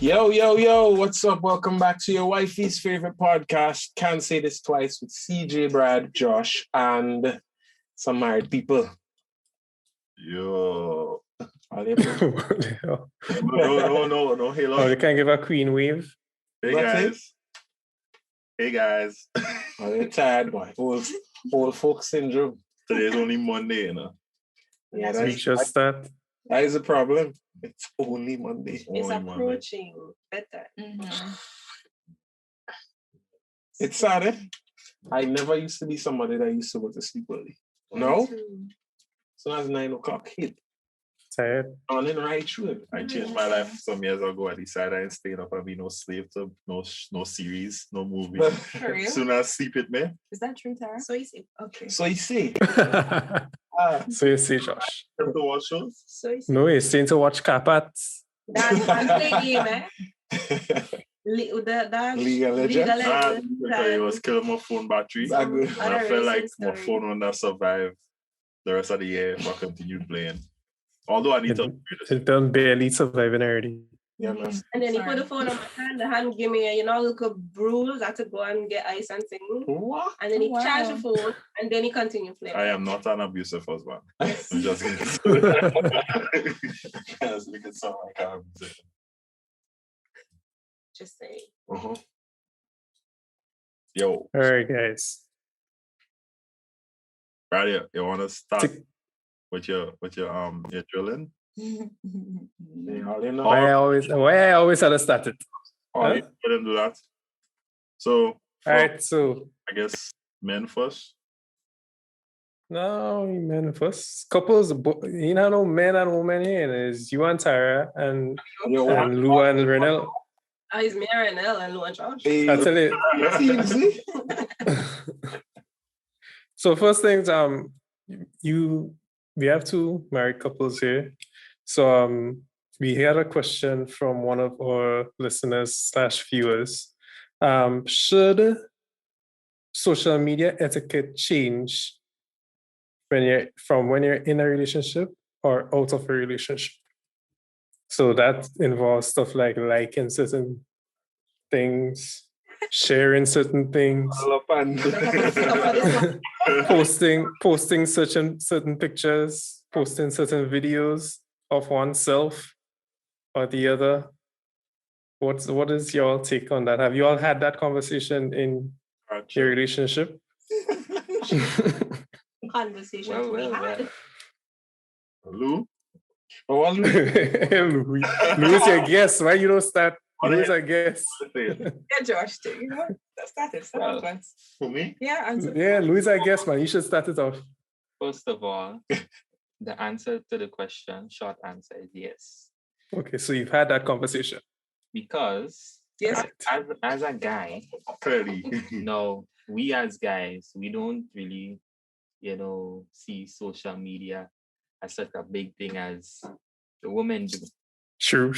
Yo, yo, yo, what's up? Welcome back to your wifey's favorite podcast. Can't say this twice with CJ, Brad, Josh, and some married people. Yo. What the hell? No. Hey, look. Oh, they can't give a queen wave. Hey, That's guys. Hey, guys. Oh, they're tired, boy. Old folk syndrome. Today's only Monday, you know. Yeah, We just start. that is a problem. It's only Monday. It's approaching better. It's sad, eh? I never used to be somebody that used to go to sleep early. No? So that's 9 o'clock hit. Tired. On in right through it. I changed my life some years ago. I decided I ain't staying up and be no slave to no series, no movie. For real? Soon as sleep it, man. Is that true, Tara? So easy. Okay. So you see. So you see, Josh. Have to watch shows? So easy. No, he's staying to watch Carpats. Dance and play game, eh? League of Legends. It was killing my phone battery. That good. And I felt like my phone would not survive the rest of the year if I continued playing. Although I need to upgrade it. It done barely surviving already. Yeah, man. And then you put the phone on my hand, the hand give me, little bruise. I had to go and get ice and thing. What? And then he charge the phone, and then he continue playing. I am not an abusive husband. I'm just kidding. Just make it sound like I'm abusive. Just say. Yo, All right, guys. Brad, you want to start with your drilling? Why I always had to start it. You couldn't do that. So, All right, so I guess men first. no, men first. Couples, no men and women here. It's you and Tara and Lou and Renel. Oh, it's me and Renel and Lou and Josh. I tell you. So first things, we have two married couples here. So we had a question from one of our listeners / viewers. Should social media etiquette change when you're in a relationship or out of a relationship? So that involves stuff like liking certain things, sharing certain things, posting certain pictures, posting certain videos of oneself or the other. What is your take on that? Have you all had that conversation in your relationship? Conversation we had. Lou? Oh, Lou. Lou is your guest. Why you don't start? Lou is our guest. Yeah, Josh, too. You know, start it. For me? Yeah, answer. Yeah, Lou is our guest, man. You should start it off. First of all, the answer to the question, short answer is yes. Okay, so you've had that conversation. Because Yes. as a guy, Clearly. no, we as guys, we don't really, see social media as such a big thing as the women do. True.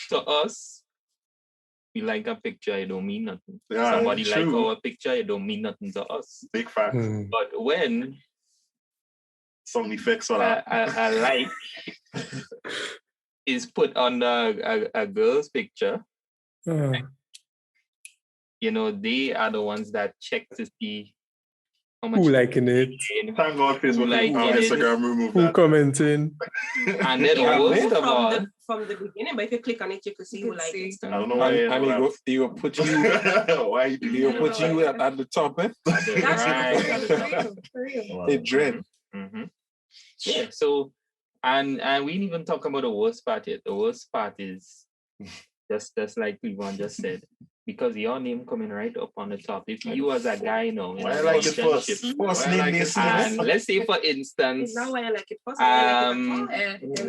To us, we like a picture, it don't mean nothing. Yeah, Somebody like true. our picture, it don't mean nothing to us. Big fact. But when Some effects on that. a like is put on a girl's picture, they are the ones that check to see how much Who liking it? Thank God Facebook Like and it. Instagram removed Who that. commenting? And then worst of all, From the beginning, but if you click on it, you can see who like it. I don't know why. And he will put you. Why you He will put you at the top, eh? That's for real. They dread. Mhm. Yeah, so and we didn't even talk about the worst part yet. The worst part is just like Yvonne just said, because your name coming right up on the top. If you as a guy know in Why I a like it first? relationship, First Why I name like it this and name. let's say for instance, It's not why I like it.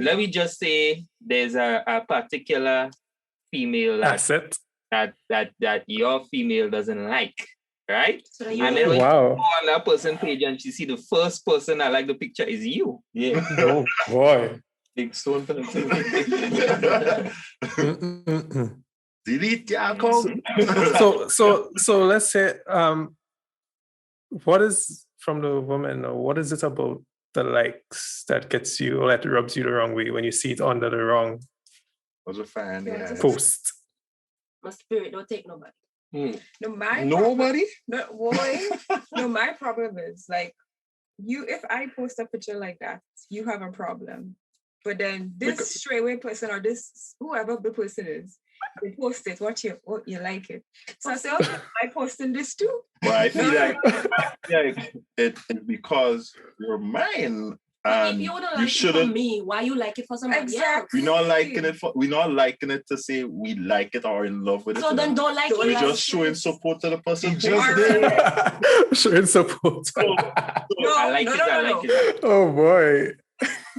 let me just say there's a particular female Asset. that your female doesn't like, right? So then you And then when Wow. you go on that person page and she see the first person that like the picture is you. Yeah. Oh boy. Big stone for the thing. Delete your account. So let's say what is from the woman, or what is it about the likes that gets you, or that rubs you the wrong way when you see it under the wrong Was a fan, Yeah, yeah. just- Post. My spirit don't take nobody. No, my Nobody? No, boy. No, my problem is like if I post a picture like that, you have a problem. But then this Because- straightaway person or this whoever the person is, they post it, what you like it. So I say, okay, I posting this too. But I feel No, like, it's because you're mine. But if you wouldn't You like it for shouldn't. me, why you like it for somebody else? Exactly. We're not liking it to say we like it or in love with it. So then don't like Don't it. We're like just showing support to the person. He who just is did. it. Showing support. No, I like no, it. no, I no, like no. it. Oh boy.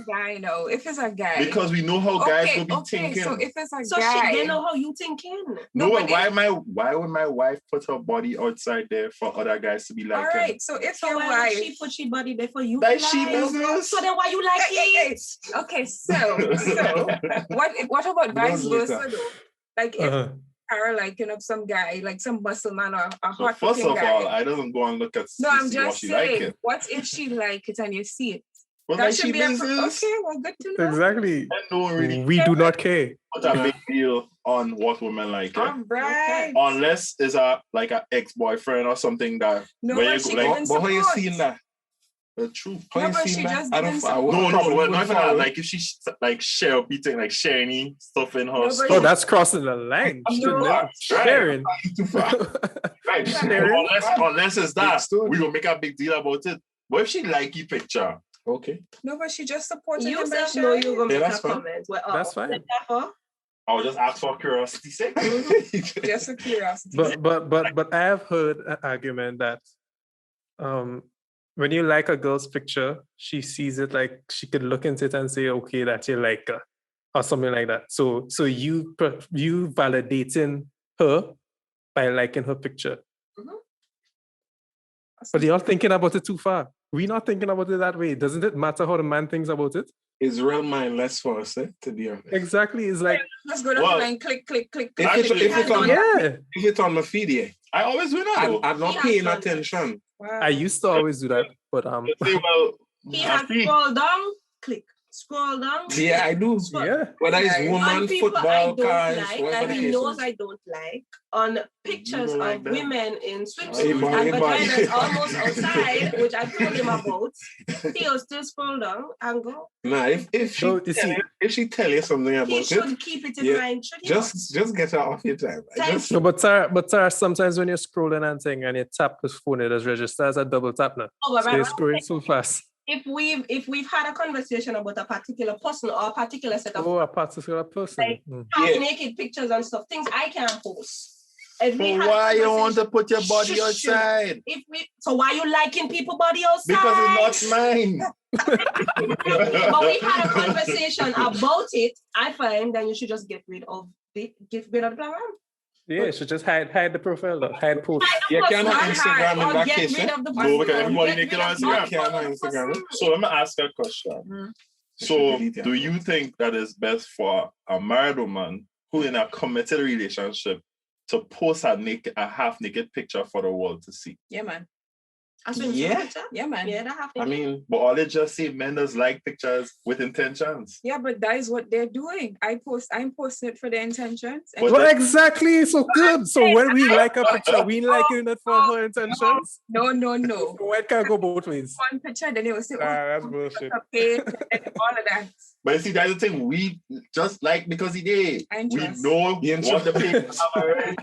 Guy, no. If it's a guy. Because we know how guys will be okay, thinking. so if it's a So guy. shit, they know how you thinking. No, but why would my wife put her body outside there for other guys to be like? all right, so if So your why would wife. she put she body there for you? Like to she like? business. So then why you like Hey, it? okay, so what about vice Those later. versa though? Like if Carol liking up some guy, like some muscle man or a So hot first looking of guy. all, I don't go and look at No, to I'm see what just she like saying. it. What if she like it and you see it? But That like should she be a business. okay. Well, good to know. Exactly. I don't really We do not care. put a big deal on what women like. All right. Unless it's like an ex-boyfriend or something that No, where but you she go, like didn't But how you support. seen that? the truth. How No, you but seen she that? just I don't. didn't I support. wouldn't No, probably we're go not even forward. like if she like share beating, like share any stuff in her. No, but stuff. Oh, that's crossing the line. I'm She too never far. sharing. Too far. Right. Sharing. Unless it's that, Understood. we will make a big deal about it. But if she like your picture, Okay. No, but she just supported You him by self know sharing. you're gonna Yeah, make that's a fine. comment. Well, That's fine. therefore, I'll just ask for curiosity's sake. Just for curiosity. But I have heard an argument that when you like a girl's picture, she sees it like she could look into it and say, okay, that you like her, or something like that. So you validating her by liking her picture. But you're thinking about it too far. We're not thinking about it that way. Doesn't it matter how the man thinks about it? It's real mindless for us, to be honest. Exactly. It's like, Let's go down Well, the line, click, click, click, If, click. it, if, it's on, yeah. if it's on my feed, yeah, I always win that. I'm not He has paying done attention. Wow. I used to always do that, but Say, well, he I has see. scroll down, click, scroll down. Yeah, I do. yeah. Whether it's Yeah. woman, On people I football, don't cars, like, whatever and the he case knows is. I don't like, on pictures don't like of them. women in Hey, swimsuits boy, and hey, boy. vaginas almost outside, which I told him about, he'll still scroll down and go. Nah, if So, you see- she tell you something He about should it, keep it in Yeah. mind, should he? just get her off your time. Thank Just No, but Tara, sometimes when you're scrolling and thing and you tap the phone, it does register as a double tap now. Oh, but So you're scrolling so fast. if we've had a conversation about a particular person or a particular set of Oh, a particular person. Like- Mm. half Yeah. naked pictures and stuff, things I can't post. If we But had why you want to conversation- put your body Shush. outside? so why you liking people body outside? Because it's not mine. But we had a conversation about it. I find then you should just get rid of the program. Yeah, you should just hide the profile, though. Hide post. You cannot Not Instagram hide, in or that get case, rid eh? of the No, person, because everybody get naked rid on of Instagram. the You can't on person. Instagram. So let me ask a question. Mm. So, Delete it. do you think that it's best for a married woman who in a committed relationship to post a half-naked picture for the world to see? Yeah, man. As in Yeah. picture? Yeah, man. Yeah, that happened. I mean, But all they just say men does like pictures with intentions. Yeah, but that is what they're doing. I'm posting it for their intentions. And But Well, they- exactly. So good. So when we like a picture, we liking it for her intentions. no. So it can go both ways. One picture, then they will say, That's bullshit. a page, and all of that. But you see, that's the thing. We just like because he did. And We trust. know Yeah, what the people have already.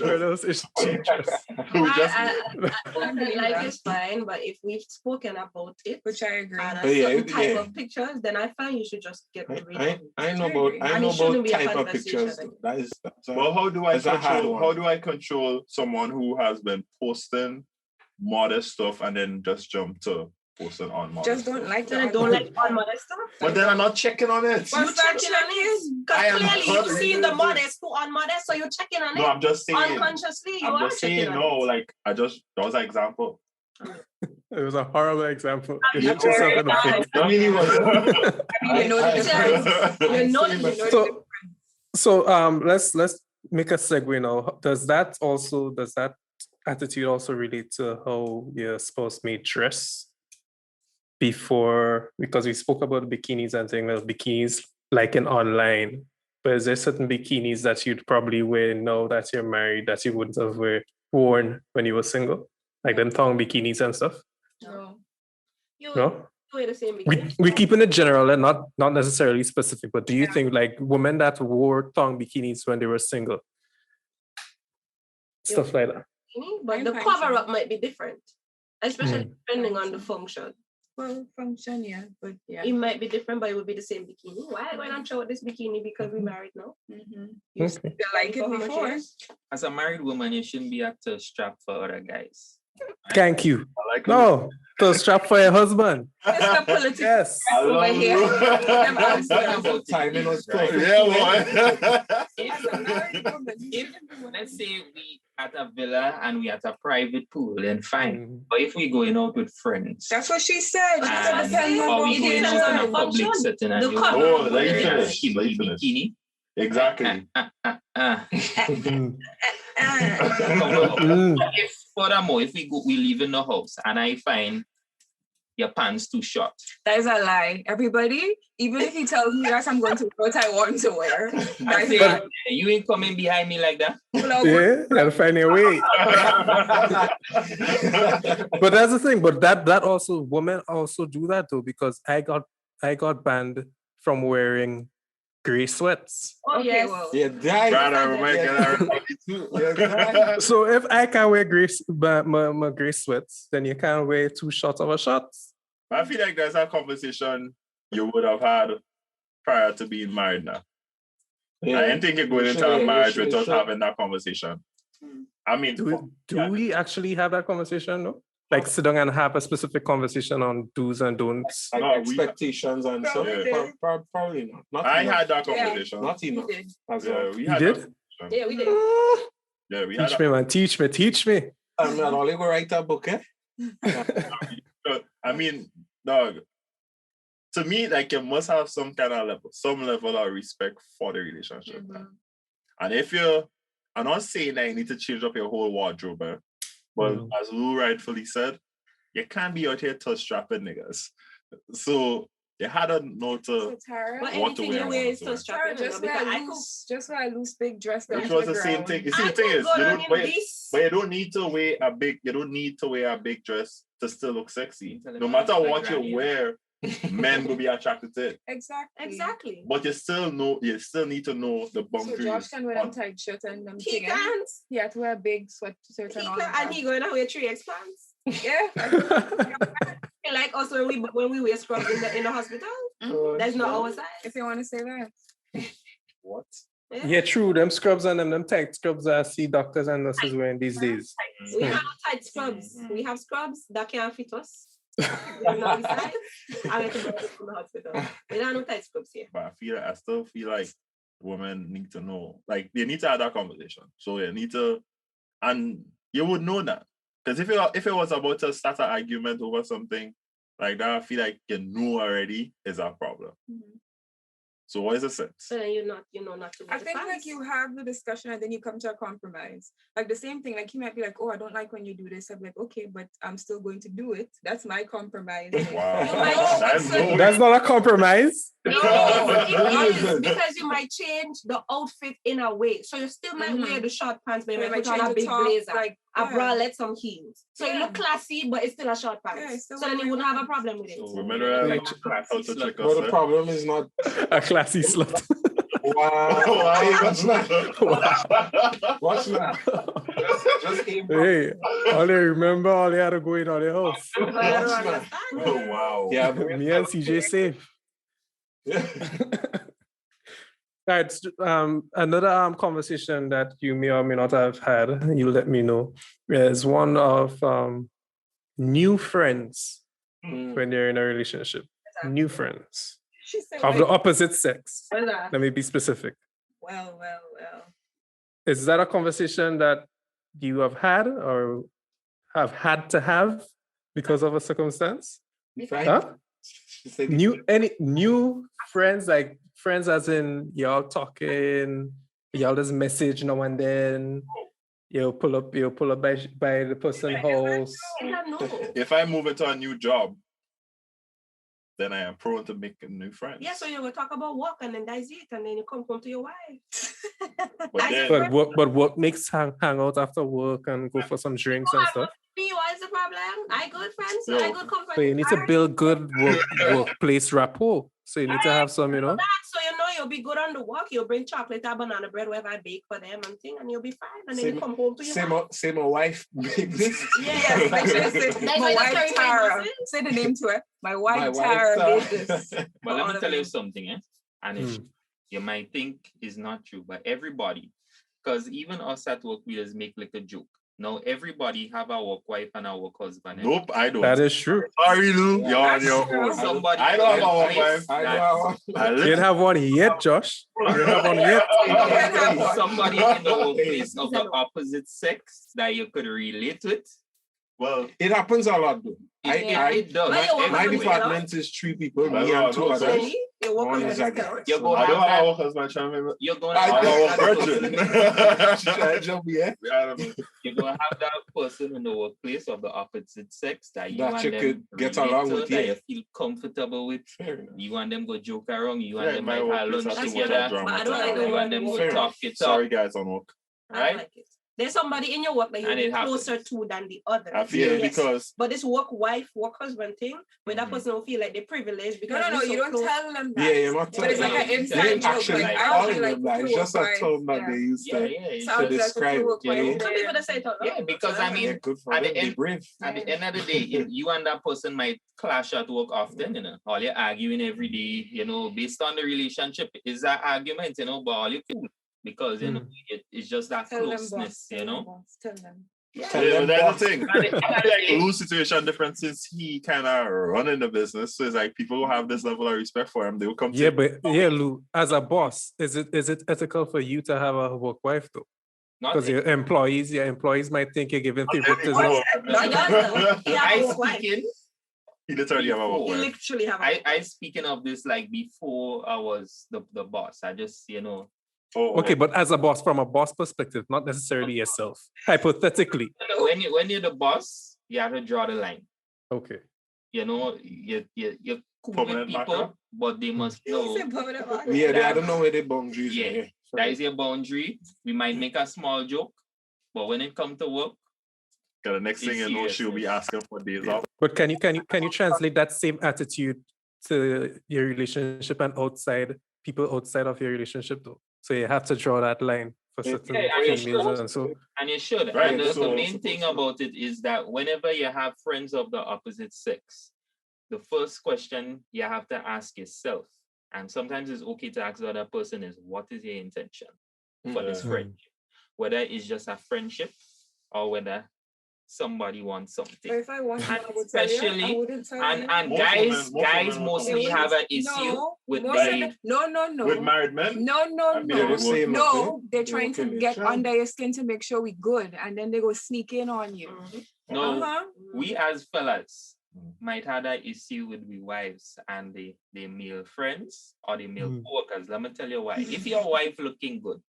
Or else it's cheaters. We just I feel like it's fine, but if we've spoken about it Which I agree. and a Oh, yeah, certain type yeah. of pictures, then I find you should just get rid of it. I know about And it shouldn't be a type of conversation pictures. anymore. That's Well, how do I That's a hard control? one. How do I control someone who has been posting modest stuff and then just jump to posting on modest? Just don't stuff? like Then I that. don't like on modest stuff. But then I'm not checking on it. Well, You checking on it I am because clearly not you've seen the reading modest to unmodest, so you're checking on No, it I'm just saying. unconsciously. You I'm are just checking saying. on No, it. like that was an example. It was a horrible example. I'm You hit yourself in the face. I mean, he was. You know the difference. You know I see the my- So, let's make a segue now. Does that attitude also relate to how your spouse may dress before? Because we spoke about bikinis and saying that bikinis like in online. But is there certain bikinis that you'd probably wear now that you're married that you wouldn't have worn when you were single? Like them thong bikinis and stuff? No. You No? wear the same We bikini. we keeping it general and not necessarily specific, but do you think like women that wore thong bikinis when they were single? Stuff like that. Bikini, but I'm the fine, cover so. up might be different, especially depending on the function. Well, function, yeah, but yeah. It might be different, but it would be the same bikini. Why not show this bikini because we're married now? You Okay. still like it For how much before. years? As a married woman, you shouldn't be at a strap for other guys. Thank you. I like No, to strap for your husband. Mr. Politics Yes. I over love here. Them you. answers. Timing was Right. perfect. Yeah, boy. As a married woman, you If shouldn't be wearing- let's say we at a villa and we at a private pool, then fine. Mm. But if we going out with friends, That's what she said. She said and depending on or what we going occasion. out in a Function. public setting and The you cover. Oh, wearing a laziness, skinny laziness. bikini, Exactly. Mm. But if furthermore, if we leave in the house and I find your pants too short, That is a lie. Everybody, even if he tells me that I'm going to wear what I want to wear, I that's say, not. you ain't coming behind me like that. Yeah, gotta find a way. But that's the thing. But that also women also do that though, because I got banned from wearing gray sweats. Oh Okay, yes. well. Yeah, die. Brother, we might get everybody too. So if I can wear my gray sweats, then you can't wear too short of a shorts. I feel like that's a conversation you would have had prior to being married now. I didn't think you're going into a marriage without having that conversation. I mean, Do we actually have that conversation? No? Like sit down and have a specific conversation on do's and don'ts. Like No, we- expectations and stuff. Probably did. Probably not. Not I enough. had that Yeah. conversation. Not You enough. did. As Yeah, well. we You had did? that conversation. Yeah, we did. Yeah, we had Teach that. me, man. Teach me. I'm not only going to write a book, eh? I mean, dog. To me, like you must have some level of respect for the relationship. And if I'm not saying that you need to change up your whole wardrobe, but as Lou rightfully said, you can't be out here touch strapping niggas. So you had to know So to Tara, But What to anything wear you and wear what is to so wear. Tara, strapping. just wear a loose big dress down which to was the the same ground. thing. You see, I the thing could is, go you down don't, in this. but you don't need to wear a big dress to still look sexy. Tell No him matter about my what you granny. wear, men will be attracted to it. Exactly. But you still need to know the So boundaries. Josh can wear them on- tight shirt and them He thing. can't. He had to wear a big sweatshirt He and all can't. that. And he going to wear 3X pants. Yeah. Like us when we wear scrubs in the hospital. That's not our size. If you want to say that. What? Yeah, true. Them scrubs and them tight scrubs I see doctors and nurses wearing these days. We have tight scrubs. We have scrubs that can't fit us. That's not the size. I went to go to the hospital. We don't have no tight scrubs here. But I still feel like women need to know, like they need to have that conversation. So you need to, and you would know that. Because if it was about to start an argument over something like that, I feel like you know already is a problem. So what is the sense? So then not to wear I the think like pants. you have the discussion and then you come to a compromise. Like the same thing, like he might be like, oh, I don't like when you do this. I'm like, okay, but I'm still going to do it. That's my compromise. Wow. You might- That's no That's not a compromise. No, it is because you might change the outfit in a way. So you still might wear the short pants, but you You might might put on change a the big top, blazer, like, a yeah. bralette, some heels. So you Yeah. look classy, but it's still a short pants. Yeah, it's still so then you wearing wouldn't have a pants. problem with it. So women you're are like like a classy to slut. check But the us. problem is not. A classy slut. Wow. Hey, what's that? What's that? Just came from. Hey, all they remember, all they had to go in on their house. But I don't What's that? understand. Oh, wow. Yeah, but Me and CJ safe. All right, another conversation that you may or may not have had, you let me know, is one of new friends when you're in a relationship. New friends She said, of the like, opposite sex. What's that? Let me be specific. well. Is that a conversation that you have had or have had to have because of a circumstance? Huh? New friends, like friends as in y'all talking, y'all just message now and then. You'll pull up by the person's house. I don't know. If I move into a new job, then I am prone to making new friends. Yeah, so you will talk about work and then that's it, and then you come home to your wife. But then, But work makes hang out after work and go for some drinks and stuff. What is the problem? I good friends, Yo. I good company. So you need to build good workplace rapport. So you need to have some, So you'll be good on the work. You'll bring chocolate or banana bread, whatever I bake for them and thing, and you'll be fine. And then you come home to your wife. Say my wife make this. Yes, make sure you say, my wife Tara. Say the name to her. My wife Tara made this. But let me tell you something, and it, you might think is not true, but everybody, because even us at work, we just make like a joke. Now everybody have our work wife and our work husband. nope, I don't. that is true. Sorry, Lou. You're on your own. Somebody I don't have a work wife. I You didn't have one yet, Josh. You didn't have one yet. Somebody in the workplace of the opposite sex that you could relate with. Well, it happens a lot though. It does. My Everywhere. department is 3 people, me Well, and 2 no, others. Really? Your work One husband is is a guy. correct. You're going I to don't have have a that. work husband. Trying to remember. You're going to I'm have a that virgin. person. Try to jump, yeah. I don't know. You're going to have that person in the workplace of the opposite sex that you That and you them could get relate along to, with, that yeah. you feel comfortable with. Fair enough. You and them go joke around. You Yeah, and them my might have workplace lunch has to together. But I don't like the You word and them Fair go talk it up. Sorry, guys, on work. I Right? like it. There's somebody in your work that you're And it closer happens. to than the other. I feel Yes. because But this work wife, work husband thing, where that Mhm. person will feel like they're privileged because No, we're you so don't close. tell them that. Yeah, you're not But it's like telling an them. inside They didn't joke. actually Like, call I feel them like that. It's just a wife, term that yeah. they use Yeah, to, yeah. to Sounds like describe a it, you know? Some people that say it out loud. Yeah, because I mean, Yeah, good for at the them. They end- brave. at the end of the day, you and that person might clash at work often, all you're arguing every day, based on the relationship is that argument, but all you cool because, it's just that Tell them, closeness, boss. Tell them, boss. Tell them. Tell them that's what. the thing. At the end I of feel the like day- Lou's situation different since he kind of running the business. So it's like people who have this level of respect for him, they will come Yeah, to but Lou, as a boss, is it ethical for you to have a work wife though? Not Because your employees might think you're giving favoritism. He has I a work wife. speaking, He literally have a work He wife. literally have a I speaking of this like before I was the boss. I just, Okay, but as a boss, from a boss perspective, not necessarily yourself. Hypothetically. when you're the boss, you have to draw the line. Okay. You're cool with Permanent people, marker? but they must know Yeah, I don't know where the boundaries Yeah. are. Yeah. that is your boundary. We might make a small joke, but when it comes to work, Cause the next thing It's you know, she'll be seriousness. asking for days off. But can you translate that same attitude to your relationship and people outside of your relationship though? So you have to draw that line for certain Yeah, and you females and so. and you should. Right, And the so- main thing about it is that whenever you have friends of the opposite sex, the first question you have to ask yourself, and sometimes it's okay to ask the other person, is what is your intention for this Mhm. friendship? Whether it's just a friendship or whether somebody wants But something. if I want, And I would tell you. I especially- wouldn't tell And you. and Most guys women will mostly come have an with- issue No, with most of the them- no. With married men? No, I mean, They it were would- saying No, nothing. they're They trying were to killing get each other. under your skin to make sure we good, and then they go sneak in on you. no. Uh-huh. We as fellas might have that issue with we wives and the male friends or the male Mm. co-workers. Let me tell you why. If your wife looking good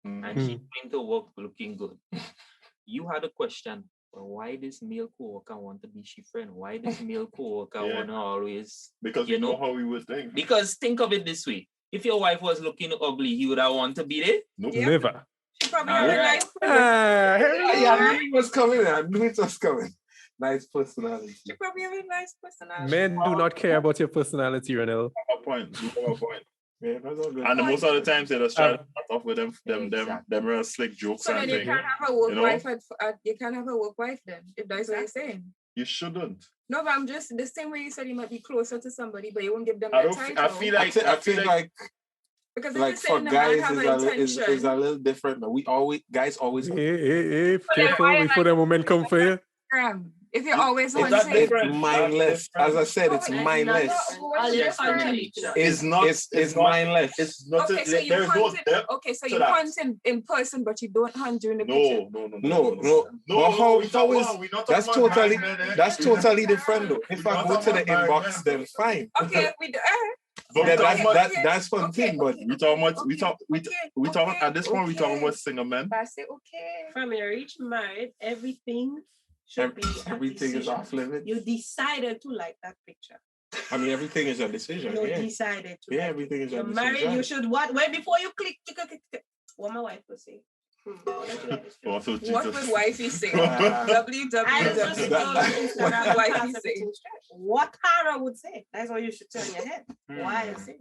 Mhm. and she's going to work looking good, you had a question. Well, why this male co-worker want to be she friend? Why this male co-worker Yeah. want to always? Because You you know know? how we would think. Because think of it this way: if your wife was looking ugly, he would have want to be there. Nope. Yeah. Never. She probably All have a right. nice. Yeah, I knew it was coming. I knew it was coming. Nice personality. She probably have a nice personality. Men do not care about your personality, Renel. You have a point. You have a point. Yeah, that's all good. And the most of the times they just try to start off with them Exactly. real slick jokes So and then you things. can't have a work You know? wife you can't have a work wife then, if that's what you're saying. You shouldn't. No, but I'm just the same way you said you might be closer to somebody, but you won't give them I that don't. title. I feel I, like. thi- I feel like because like if for you're saying the guys man have is an a, li- intention, is a little different. But guys always Hey, then careful why am before I- the woman come for you. if you're always It's that hunting, different. it's mindless. As I said, it's mindless. Just the nature. It's not. It's not- mindless. It's not. okay, so you There's no hunt depth. okay, so to you that. hunt in person, but you don't hunt during the picture. No. But how is that's totally different though. If I go to the inbox, then fine. Okay, we do. Yeah, okay, that's fun thing, but we talking at this point. We talking about single men. But I say okay. From your reach married, everything should be a everything is decision. off limits. You decided to like that picture. I mean, everything is a decision. You Yeah. decided to. Yeah, everything is a You're decision. married, you should what? Wait, before you click. What my wife would say. Also, What Jesus. would wifey say? I just www. what Tara would say. That's what you should tell in your head. Why I say.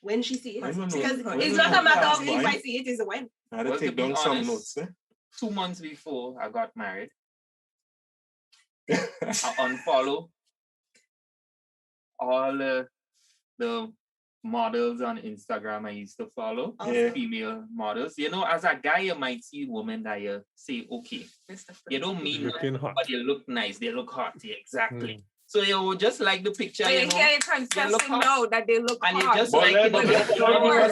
When she sees it. I don't know. Because I don't it's know. not a matter of That's if I fine. see it, is a when. I had to Well, to take be down some honest, notes. 2 months before I got married, I unfollow all the models on Instagram I used to follow, Yeah. female models. You know, as a guy, you might see women that you say, okay, you don't mean Looking hot. but they look nice, they look hot, yeah, exactly. Mm. So you would just like the picture, But you you know, hear you look confessing hot. now that they look and you hot. just But like let- it but because let-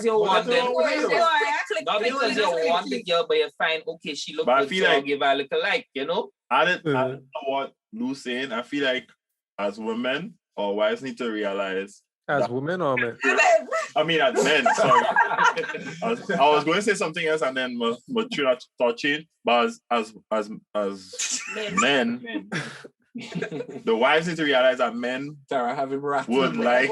you want but them. let- Not because you want the girl, but you find, okay, she look But I good, feel so I'll like- give her a little like, you know? I don't know what Lou's saying. I feel like as women or wives need to realize. As women or men? I mean, as men. Sorry, I was going to say something else, and then my thought changed. But as men, the wives need to realize that men Tara, have him rattled. would like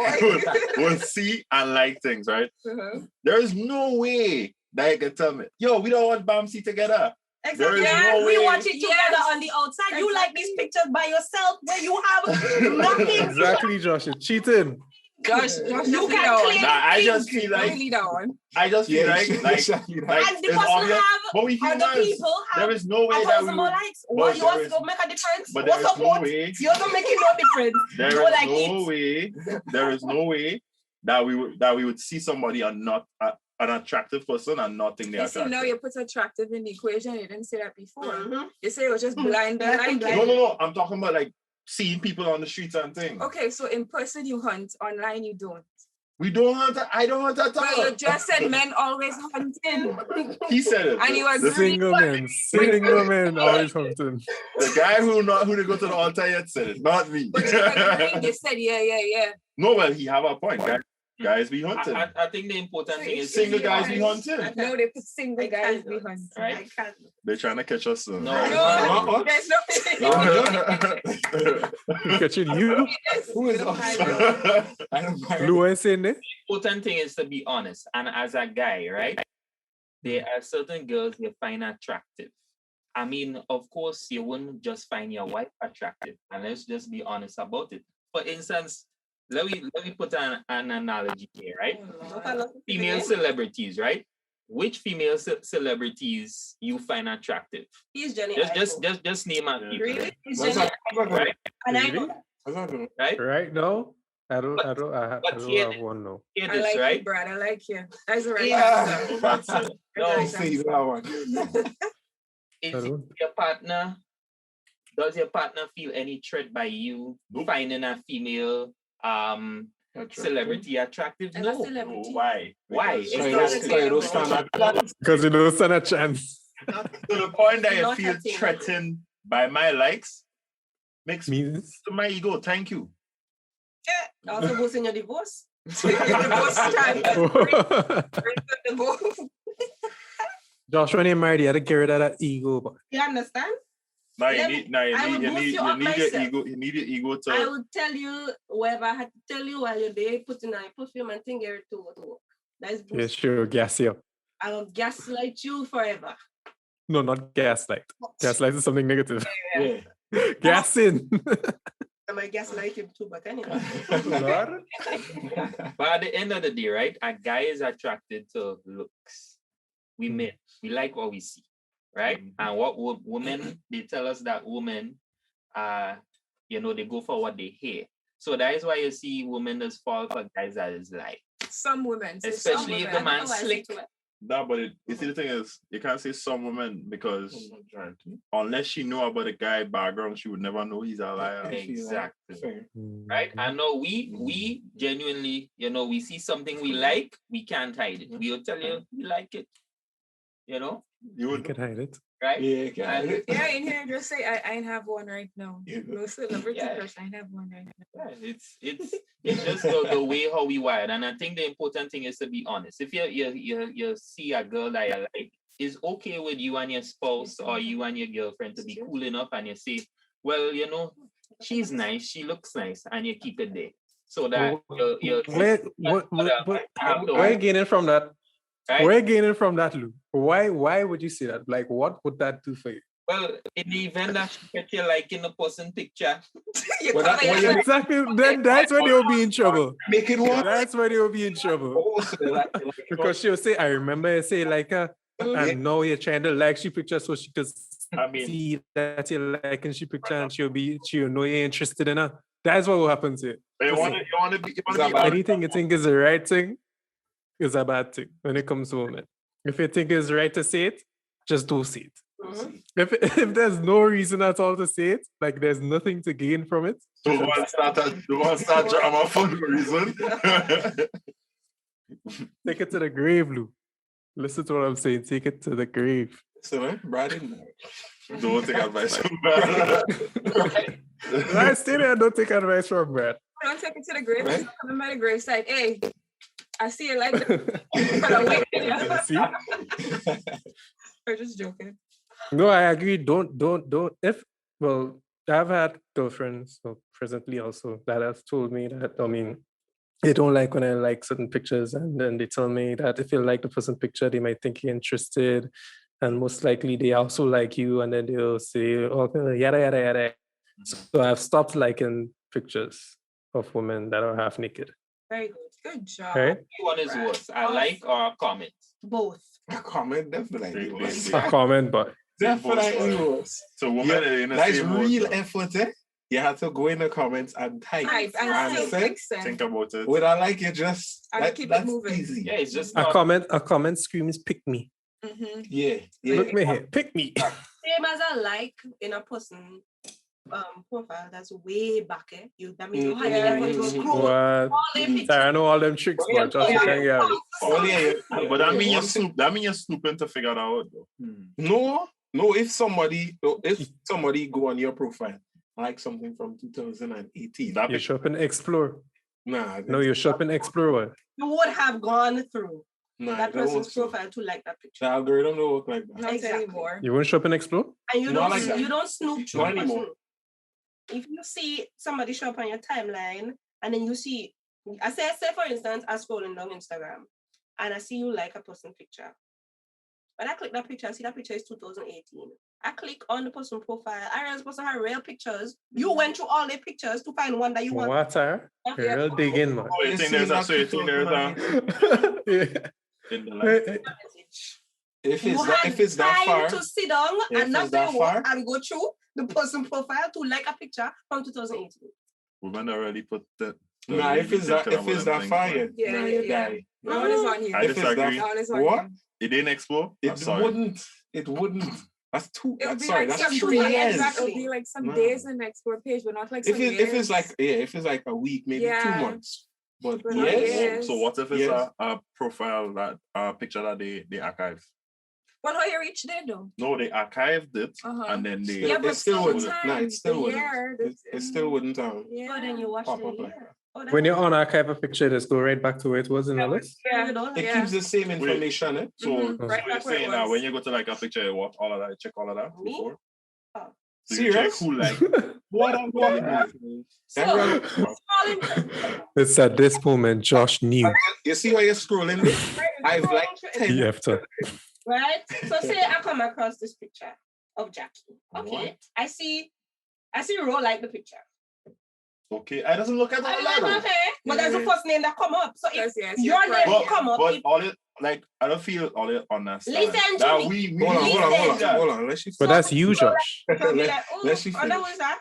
would see and like things, right? Uh-huh. There is no way that you can tell me, yo, we don't want Bamsi together. Exactly. There is no We way. watch it together on the outside. You like these pictures by yourself where you have nothing. Exactly, Josh. You're cheating. Josh, You can claim Nah, I things. just feel like Really down. I just feel like And the it's person obvious. have, But we or the humans, people have there is no way that 1,000 we more would, likes. but What you want there to go make a difference? but there What's is up, no what? way. You're not making no difference. There You is like no it. way. There is no way that we would see somebody and not an attractive person and not think they're You see, attractive. now you put attractive in the equation. You didn't say that before. Mhm. You say it was just blind. Blind. No. I'm talking about like seeing people on the streets and things. Okay, so in person you hunt, online you don't. We don't hunt. I don't hunt at Well, you all. just said men always hunting. He said it. And he was the, Single men always hunting. the guy who they go to the altar yet said it, not me. But you agreed, you said, yeah. No, well, he have a point. Guys be hunting. I think the important thing is Single guys be hunting. No, they put single guys can't. be hunting. right? I can't. They're trying to catch us soon. No. No, there's no. Catching you. Who is us? I don't Lou ain't saying that. Important thing is to be honest. And as a guy, right? There are certain girls you find attractive. I mean, of course, you wouldn't just find your wife attractive. And let's just be honest about it. For instance, let me put an analogy here, right? Female celebrities, right? Which female celebrities you find attractive? He's Jenny. Just name a few, Really? He's What's Jenny. that? right? And I Really? know that. What's that doing? Right? Right now, I don't here- have one now. Hear I this, like you, right? Brad. I like you. That's the right Yeah. answer. That's it. No, Right. See that one. Is I don't. your partner, does your partner feel any threat by you Nope. finding a female celebrity attractive? And a No. celebrity. Why? Why? Because- It's Sorry, not those- a sorry, thing. those stand up. Because you don't stand a chance. To the point that you Not feel a thing. threatened by my likes makes me Means to my ego. Thank you. Also goes in your divorce. Divorce time. Divorce. Josh, when you're married, you had to get rid of that ego. But You understand? Now you Let need, me- now you I need, will you boost need, you you up need your myself. ego. You need your ego to. I will tell you whatever I had to tell you while you're there putting on perfume and thing here to work. That is yeah, boost. sure, gas you up. I will gaslight you forever. No, not gaslight. Gaslight is something negative. Yeah. Gassing. I might gaslight him too, but anyway. Lord. But at the end of the day, right? A guy is attracted to looks. We men, we like what we see, right? And what women, they tell us that women, they go for what they hear. So that is why you see women just fall for guys that is like, Some women. say some especially if women. the man Oh, I see slick. to it. No, but you see, the thing is, you can't say some women because unless she know about the guy background, she would never know he's a liar. Exactly. Fair. Right? I know we genuinely, we see something we like, we can't hide it. We'll tell you we like it. You You would can hide it. Right? Yeah, And- Yeah, in here, just say I ain't have one right now. Yeah. No celebrity Yeah. crush. I ain't have one right now. Yeah, it's just the way how we wired. And I think the important thing is to be honest. If you see a girl that you like, it's okay with you and your spouse or you and your girlfriend to be cool enough and you say, well, she's nice, she looks nice, and you keep it there. So that you're Where you gaining from that? right? Where you gaining from that, Lou? Why would you say that? Like, what would that do for you? Well, in the event that she get you liking the person picture, You Well, that- cover well, your- you- Exactly. Then that's when they'll be in trouble. Make it work. That's when they'll be in trouble. Oh, so like, Because she'll say, I remember you say like and now you're trying to like she picture so she could I mean, see that you're liking she picture and she'll know you're interested in her. That's what will happen to you. you want to be Anything you think is the right thing is a bad thing when it comes to women. If you think it's right to say it, just don't say it. If there's no reason at all to say it, like there's nothing to gain from it, don't want to start drama for no reason. take it to the grave, Lou. Listen to what I'm saying. Take it to the grave. So, Brad in there. Don't take advice from Brad. Right. I stay there and don't take advice from Brad. Don't take it to the grave. Right. Coming by the graveside. Hey, I see you like that. See? Or just joking. No, I agree. Don't. I've had girlfriends, so presently also, that have told me that, I mean, they don't like when I like certain pictures, and then they tell me that if you like the person picture, they might think you're interested, and most likely they also like you, and then they'll say, okay, yada, yada, yada. So I've stopped liking pictures of women that are half naked. Very good. Good job. Right? which one is worse, a like or a comment? Both. A comment definitely worse. A comment, but Definitely worse. So women are in the That's same real boat. effort, eh? You have to go in the comments and type. Type and And still send. fix them. Think about it. Would I like it just And keep it that's moving. easy. Yeah, it's just a not comment screams, pick me. Mm-hmm. Yeah. Look me here, pick me. Same as a like in a person profile that's way back. That means you had the effort to scroll What? all their pictures. I know all them tricks, but just Yeah. can't get it. Oh, yeah. But that means you're snooping to figure it out. Though. No, if somebody go on your profile, like something from 2018. That You picture, shop and explore. Nah. No, you shop and explore what? You would have gone through Nah, that don't person's work so. profile to like that The picture. algorithm don't work like that. Not Exactly. anymore. You won't shop and explore? And you Not don't like that. you don't snoop through Not the anymore. person. If you see somebody show up on your timeline and then you see, I say for instance, I'm scrolling down Instagram and I see you like a person picture. When I click that picture, I see that picture is 2018. I click on the person profile. I realize the person had real pictures. You went through all their pictures to find one that you want. What are? Yeah. Real digging, man. oh, you think there's a Yeah. in the life. If You it's that time far, to sit down Yeah, and if not it's do that your work far. and go through the person profile to like a picture from 2018. Women already put that. nah, if it's that far, yeah. Yeah, nah, you yeah. die. No one is on here. I If it's that disagree. No one is on What? here. It didn't explore. It wouldn't. That's too. It'll That's be sorry. like That's some 3 days. years. Exactly. It'll be like some Nah. days in the explore page, but not like some If it's years. if it's like a week, maybe 2 Yeah. months. But But yes, yes. So what if it's Yes. a profile that a picture that they archive? Well, how you reach there though? No, they archived it Uh-huh. and then they. Still, Yeah, it but still wouldn't. sometimes Nah, it still the wouldn't. year, It still wouldn't. Yeah. But then you watch Pop the up like year. that. Oh, that's When you unarchive a picture, just go right back to where it was in the list. You don't It like keeps the same information. Eh? So, Mhm. so Right you're back where it saying that was. when you go to like a picture, you watch all of that, check all of that Me? before. Oh. So you check Serious? who like what I'm calling you. So, Everyone- small in- It's at this moment Josh knew You see why you're scrolling this? I've like 10. he have to. right? So say I come across this picture of Jackie. Okay. What? I see Ro like the picture. Okay, I doesn't look at all that. Okay. But that's the first name that come up. So if Yes, your you're name correct. will come up, But if all it like I don't feel all it understand. Listen to that me. we Hold on. that. Hold on. Let she. But that's you, Josh. so be like, oh, Let she oh, that finish. was that.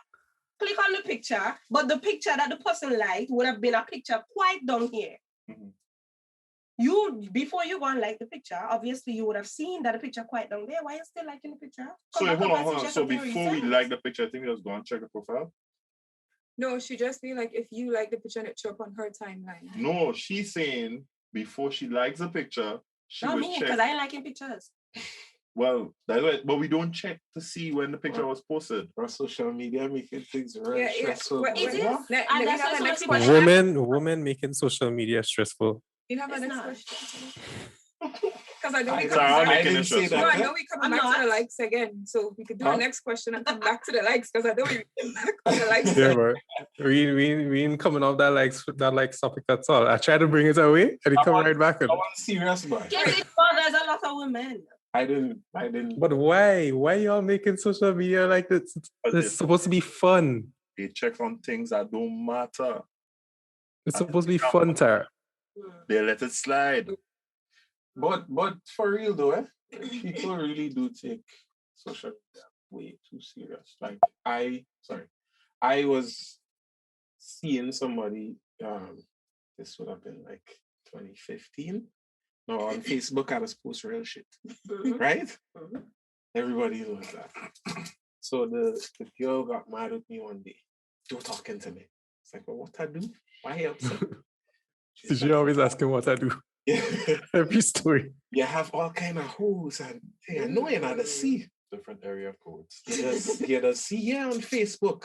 Click on the picture, but the picture that the person liked would have been a picture quite down here. Mhm. You, before you go and like the picture, obviously you would have seen that the picture quite down there. Why are you still liking the picture? So Come back hold up on. and see So something before we recent. like the picture, I think we just go and check the profile. No, she just be like, if you like the picture and it show up on her timeline. No, she's saying before she likes the picture, she Not would me, check. because I ain't liking pictures. Well, that's right. But we don't check to see when the picture was posted. Our social media making things very Yeah, yeah. stressful. Well, It is. What? Let And me that's have why the next so many question. Women making social media stressful. You have a It's next not. question. Because I know we Sorry, I'm come making didn't it say stressful. no, I that. know we coming I'm back to the not. likes again. So we could do Huh? our next question and come back to the likes because I know we come back on the likes. Yeah, bro. We ain't coming off that likes topic at all. I tried to bring it away and it come right back I in. want serious, but Yes, it bothers a lot of women. I didn't. But why? Why y'all making social media like this? It's supposed to be fun. They check on things that don't matter. It's supposed to be fun, Tara. They let it slide. But for real though, people really do take social media way too serious. Like I was seeing somebody, this would have been like 2015. No, on Facebook I was post real shit. Right? Everybody knows that. So the girl got mad at me one day. Don't talking to me. It's like, well, what I do? Why you upset? Did you always ask him what I do? Every story. You have all kind of hoes and they annoying at the sea. Different area codes. You just see here on Facebook.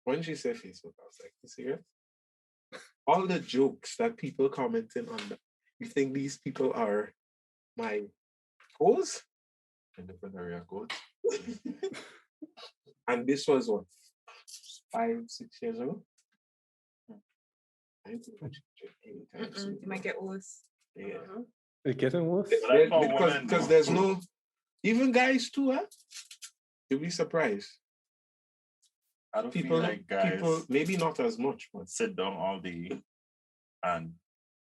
When she said Facebook, I was like, you serious? All the jokes that people commenting on that. You think these people are my hoes? In different area codes. And this was what? 5-6 years ago? I don't think I should check anytime soon. You might get worse. Yeah. It's getting worse. Because there's no, even guys too, huh? You'll be surprised. I don't People, feel like guys people, maybe not as much, but sit down all day and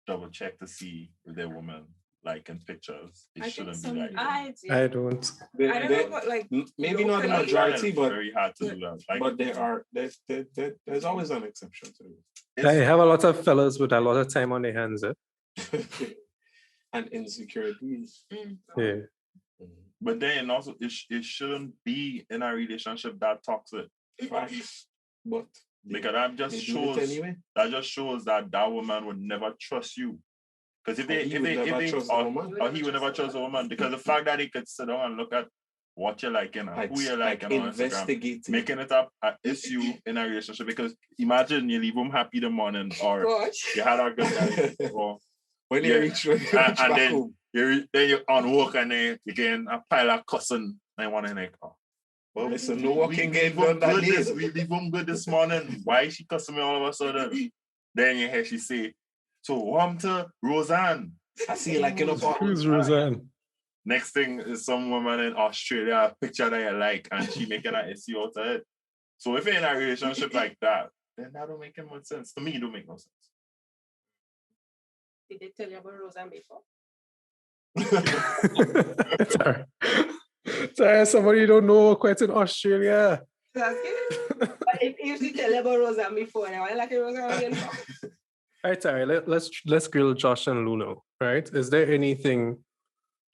double check to see if their woman liking pictures. It I think shouldn't be some like do. that. I don't. I don't know what like maybe not the locally- majority, It's but very hard to do that. Like, but there's always an exception to I have a lot of fellas with a lot of time on their hands. it. And insecurities. Yeah. but then also it shouldn't be in a relationship that toxic. Facts. But Because that they just do it shows anyway. that woman would never trust you. Because if they Or he would never trust the woman. or he would never trust a woman, because the fact that he could sit down and look at what you're liking and who you're liking on Instagram, investigating. making it up an issue in a relationship. Because imagine you leave home happy the morning, or Gosh. you had a good night, or When you Yeah. reach and back then home. then you're on work and then you get a pile of cussing and one like, oh. Well, Listen, no working game leave done that good day. we leave home good this morning. Why is she cussing me all of a sudden? Then you hear she say, so to Roseanne. I see you like all Who's Roseanne? Next thing is some woman in Australia, a picture that you like, and she making an issue out of it. So if you're in a relationship like that, then that don't make much sense. To me, it don't make no sense. Did they tell you about Roseanne before? Sorry. Sorry, somebody you don't know quite in Australia. That's good. But if you used to tell you about Roseanne before, and I want like a Roseanne again. All right, Tara, let's grill Josh and Luno, right? Is there anything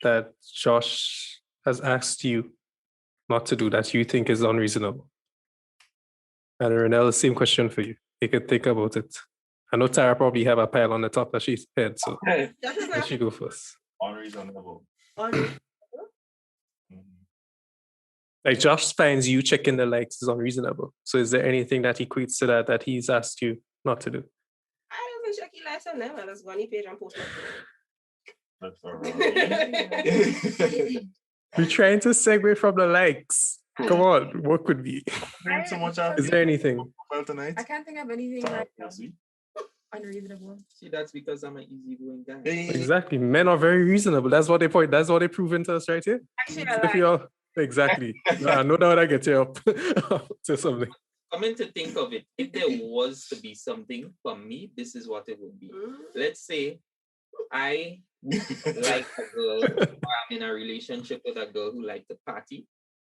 that Josh has asked you not to do that you think is unreasonable? And Renelle, the same question for you. You can think about it. I know Tara probably have a pile on the top of she's head, so let she go first. Unreasonable. Like Josh finds you checking the likes is unreasonable. So is there anything that equates to that he's asked you not to do? I don't think Shaki likes on them. I just go on the page and post That's all right. We're trying to segue from the likes. Come on, what could be? Drink so much out Is there anything? tonight? I can't think of anything right now. Yes, we- Unreasonable. See, that's because I'm an easygoing guy. Exactly. Men are very reasonable. That's what they point. That's what they proven to us right here. Actually, If I you all exactly. No doubt I get you up to something. Coming to think of it, if there was to be something for me, this is what it would be. Let's say I like a girl, or I'm in a relationship with a girl who likes to party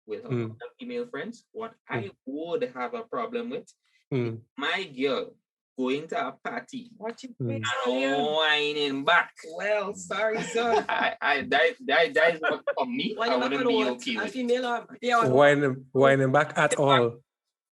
with her other female friends. What I would have a problem with, my girl going to a party What you Mm. think? and whining back. Well, sorry, sir. That is what for me, I wouldn't be okay A with. female or Yeah, Whining back at all.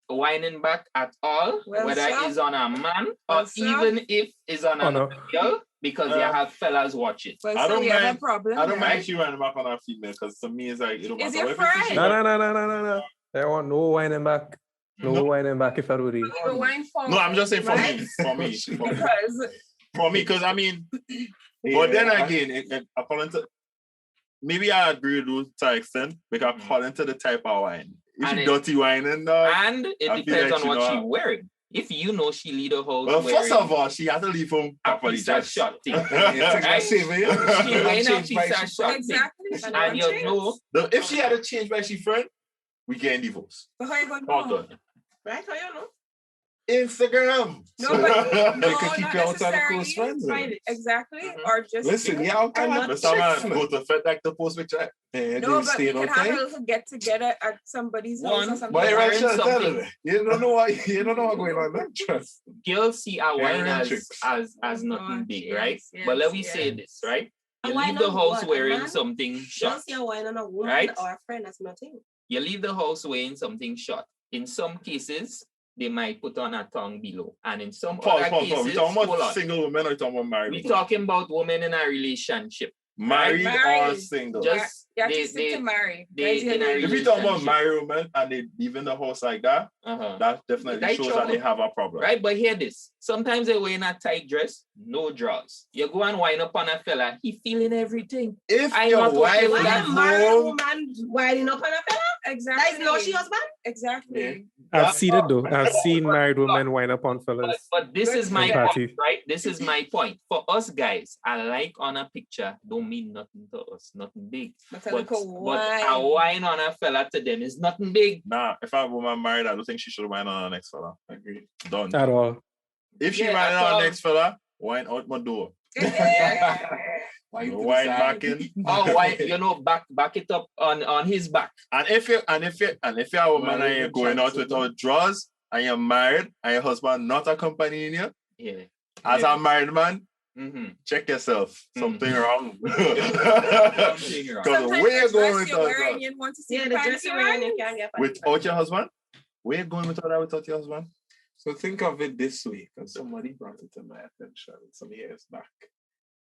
Whining back at all, Well, whether sir. it's on a man or Well, sir. even if it's on Oh, a no. girl, because you have fellas watch it. well, I so don't we have a mind- problem. I don't right? mind she running back on her female, because to me it's like it don't Is matter. your What if it's friend? No. I want no whining back. No whining back if I do it. The wine form. No, I'm just saying for Right? me. For me. For me. Because For me, because I mean, but then again, according to maybe I agree with you to an extent, because according to the type of wine, if And you it- dirty wine and And it I feel depends like on what she she's wearing. If you know she lead a house well, wearing first of all, she had to leave home a properly piece of dressed. shot thing, You think Right? that's safe, eh? she wearing a Change piece by of she- shot thing, Exactly. and you know If she had a change by she friend, we getting divorced. But how you going to all know? done. Right? How you know? Instagram. No, but They could no, keep not you out of the necessarily. close friends. then. Private. Exactly. Mhm. Or just Listen, yeah, okay. I'm not But But someone go to Fed like the post picture. yeah, no, they but we staying could have a outside. little get together at somebody's house or One, something. But you're Wearing right, sure, tell something- them. You don't know what going on there. Trust. girls see our wine Wearing as tricks. as Oh, nothing gosh, big, yes, right? yes, But let me yes. say this, right? A You wine leave the on house what? A wearing man? something short. Just your wine on a woman Right? or a friend, that's nothing. You leave the house wearing something short. In some cases, they might put on a tongue below, and in some Pause. other We cases, talking hold about on. single women or we talking about married We're women? talking about women in a relationship. Married or Married. single? Just You have they- to stick to they- marry. they Guys, you in a know, If we talk about relationship. married women and they leave in the house like that, that definitely Right, shows trouble. that they have a problem. Right, but hear this. Sometimes they wear a tight dress, no drawers. You go and wind up on a fella, he feeling everything. If I'm your not okay wife with Why leave that. a married home, woman winding up on a fella? That exactly. is not she husband? Exactly. I've seen it though. I've seen married women wind up on fellas. But this Good is for my them. point, Party. right? This is my point. For us guys, a like on a picture don't mean nothing to us, nothing big. But a But, little but a wine. wine on a fella to them is nothing big. nah, if a woman married, I don't think she should wine on her next fella. Agree. Done. At all. If she Yeah, wine that's on all. her next fella, wine out my door. Why you Wine decide? back in. Oh, why back it up on his back. And if you're a woman Well, and you're good going out chance, without drawers and you're married and your husband not accompanying you, Yeah. as a married man, Mm-hmm. check yourself. Something wrong. Something wrong. Because Sometimes where you the going dress without you're wearing, drawers? you want to see Yeah, the the panty dress you're wearing, you lines. can't get Without your husband? Where you going without your husband? So think of it this way, because somebody brought it to my attention some years back.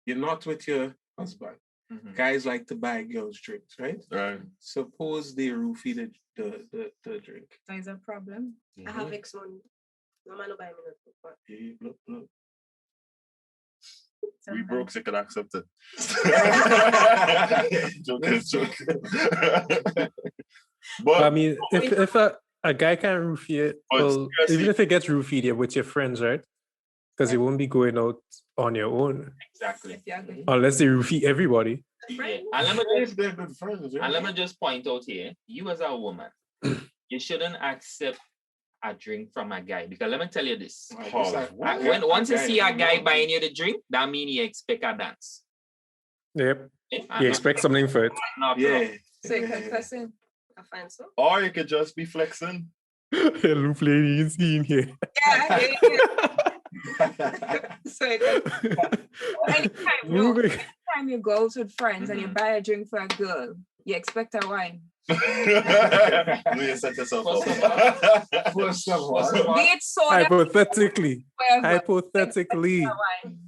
You're not with your husband. Mhm. Guys like to buy girls drinks, right? Right. Suppose they roofie the drink. That is a problem. I have X money. No man no buy me nothing. But Hey, look, look. We broke, so you could accept it. joking. But I But mean, if a guy can't roofie it, But well, seriously- even if it gets roofied, you're with your friends, right? Because you won't be going out on your own Exactly. If you're good. unless they roofie everybody. Yeah. And let me just If they're good friends, yeah. And let me just point out here, you as a woman, you shouldn't accept a drink from a guy. Because let me tell you this. Once you see a guy buying you the drink, that means you expect a dance. Yep. Okay? You expect something for it. Not Yeah. So you yeah. confessing. I find so. or you could just be flexing. Hello, ladies in here. Yeah, so you anytime, no, Moving. anytime you go out with friends and you Mhm. buy a drink for a girl, you expect a wine. No, you set yourself up. First of all, First of all, Be it soda, Hypothetically. whatever. Hypothetically. A wine.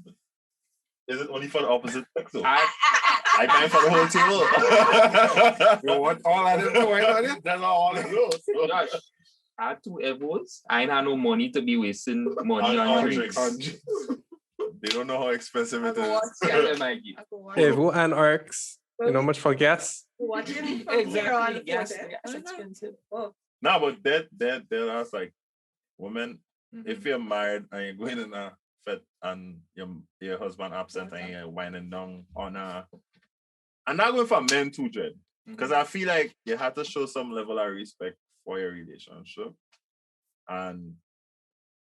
Is it only for the opposite sex? though? I, I paying for the whole table. you want all of them to wine on it? That's all I know. So. Josh, I had 2 elbows. I ain't had no money to be wasting money On on drinks. drinks. They don't know how expensive I it go is. watch Tell it. them I give. I go watch Hey, it. who and arcs? You know how much for gas? Watching from here on the Gas, phone, gas expensive. Oh, No, but that that's like women. Mhm. If you're married and you're going in a fit and your husband absent and you're winding down on a, I'm not going for men too, Jed, because I feel like you have to show some level of respect for your relationship. And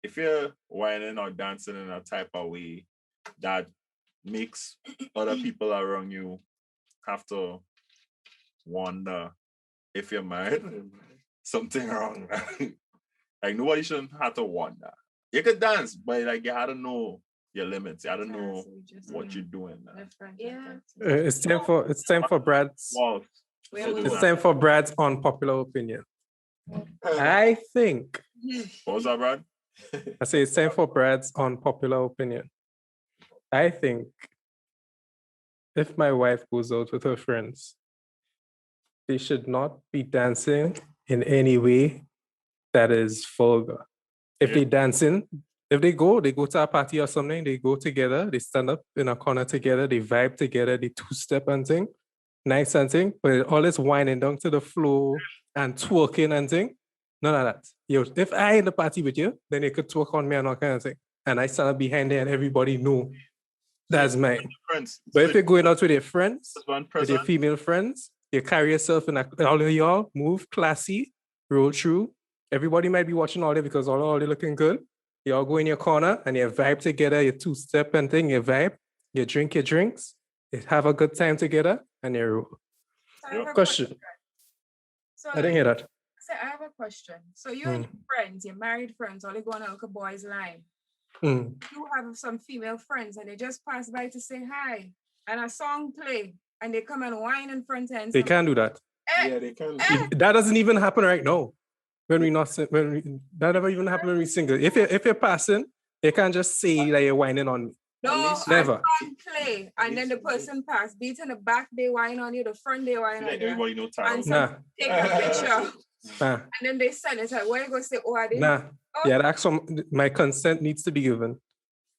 if you're whining or dancing in a type of way that makes other people around you have to wonder if you're married, something wrong. Like nobody shouldn't have to wonder. You could dance, but like you had to know your limits. You had to know what you're doing. yeah. It's time for Brad's Wow. it's time for Brad's unpopular opinion. I think What was that, Brad? I say it's time for Brad's unpopular opinion. I think if my wife goes out with her friends, they should not be dancing in any way that is vulgar. If Yeah. they dancing, If they go to a party or something, they go together, they stand up in a corner together, they vibe together, they two-step and thing, nice and thing, but all this whining down to the floor and twerking and thing, none of that. Yo, if I in the party with you, then you could twerk on me and all kind of thing. And I stand up behind there and everybody know that's mine. Friends. But if you're going out with your friends, Just one with your person. female friends, you carry yourself in all of y'all, move classy, roll through. Everybody might be watching all day because all they looking good. You all go in your corner and you vibe together, you two-step and thing, you vibe, you drink your drinks, you have a good time together, and you roll. So I have a Question. So I didn't hear that. I have a question. So you and your friends, your married friends, all they go on a look boys line. Mm. You have some female friends and they just pass by to say hi, and a song play, and they come and whine in front and They can't do that. Yeah, they can. That doesn't even happen right now. That never even happen when we single. If you're passing, you can't just say that you're whining on me. No, Never. a song play, and then the person pass. Beat in the back, they whine on you. The front, they whine on you. Everybody know And time. Nah. take a picture, Nah. and then they send it. Like, where you gonna say, oh, I didn't? Nah. Oh. Yeah, that's my consent needs to be given.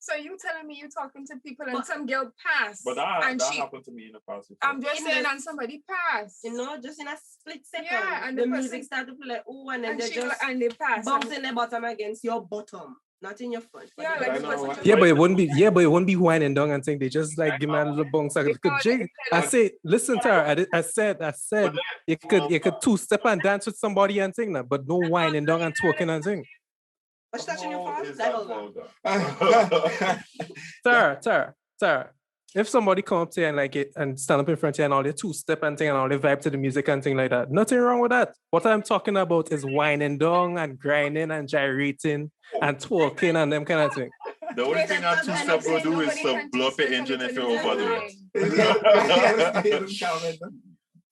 So you telling me you talking to people and some girl pass, But that and she, happened to me in the past. I'm just In saying, the- and somebody pass. You know, just in a split second, Yeah, and the the music person- start to play like, oh, and then and they she just and they pass. bouncing their bottom against your bottom, not in your front. but Yeah, in like your the I know person what- just Yeah, but it wouldn't be whining down and saying they just like give me a little bounce. Like, I say, listen to her. I said you could two-step and dance with somebody and thing that, but no whining down and twerking and thing. What's touching your phone? Is That that vulgar. vulgar? Tara, if somebody come up to you and like it and stand up in front of you and all they two-step and thing and all they vibe to the music and thing like that, nothing wrong with that. What I'm talking about is whining down and grinding and gyrating and twerking and them kind of thing. The only thing that two step will do is to blow up your engine if you overdo it.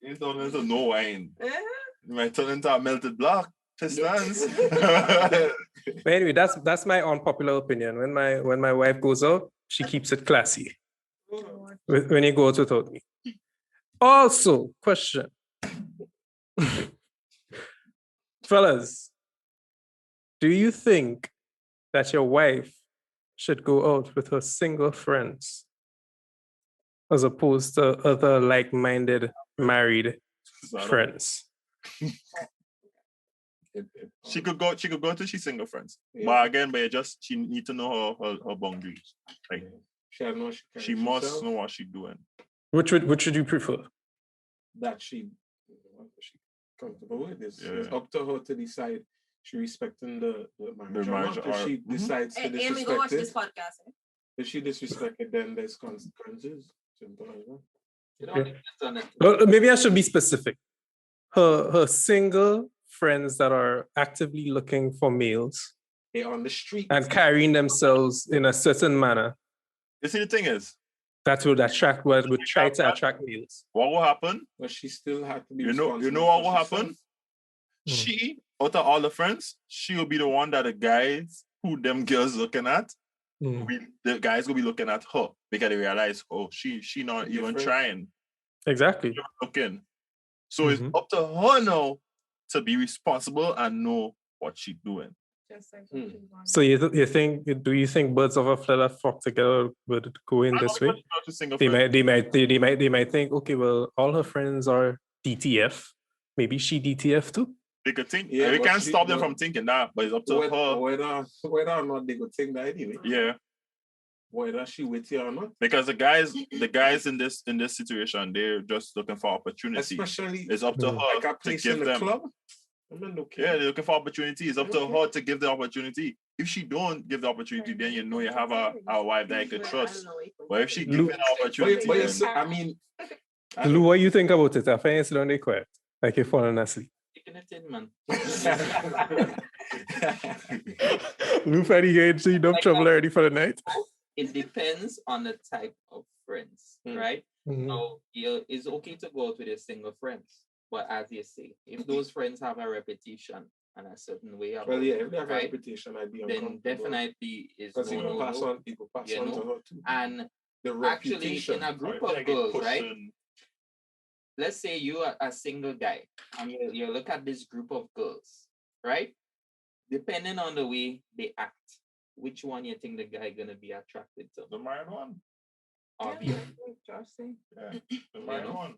It's not into no wine. You might turn into a melted block. Pistons. But anyway, that's my unpopular opinion. When my wife goes out, she keeps it classy. When you go out without me. Also, question. Fellas, do you think that your wife should go out with her single friends as opposed to other like-minded married friends? She could go to she single friends. Yeah. But again, she need to know her boundaries. Like she must know what she's doing. Which would you prefer? That she comfortable with. It's Yeah. up to her to decide. She respecting the marriage. marriage Or not. If she decides to Hey, Amy, go watch disrespect this it, podcast. if she disrespect it, then there's consequences. Simple as that. It all depends on it. Well, maybe I should be specific. Her single friends that are actively looking for males They're on the street. and carrying themselves in a certain manner You see, the thing is, that would try to attract males. what will happen? But she still had to be You know responsible what for will herself. happen? She, out of all the friends, she will be the one that the guys who them girls looking at, the guys will be looking at her because they realize, oh, she not even Different. trying. Exactly. Looking. So it's up to her now to be responsible and know what she's doing. Just like So do you think birds of a feather flock together would go in this way? They might think, okay, well, all her friends are DTF. Maybe she DTF too. They could think. Yeah, We but can't she- stop them but- from thinking that, but it's up to her. Whether or not they could think that anyway. Yeah, Whether she with you or not. because the guys in this situation, they're just looking for opportunity. Especially It's up to her like a to place give in the them. club. I mean, okay. Yeah, they're looking for opportunity. It's up to her to give the opportunity. If she don't give the opportunity, then you know you have a wife that you could trust. But if she gives Look- an opportunity, But then I mean, Lou, what you think about it? I find it's only quiet. Like you're falling asleep. Taking it in, man. Lou Fatty getting so enough trouble already for the night. It depends on the type of friends, right? So it's okay to go out with your single friends, but as you say, if those friends have a reputation and a certain way about well, yeah, if it, they have a right, reputation, I'd be then uncomfortable. definitely is Because no, people no, pass no. on, people pass You on know, to her too. And The actually, reputation. in a group I of get girls, pushed right? in. Let's say you are a single guy and you look at this group of girls, right? Depending on the way they act, which one you think the guy gonna be attracted to? The married one. Obvious. Josh say. Yeah, the married know? one.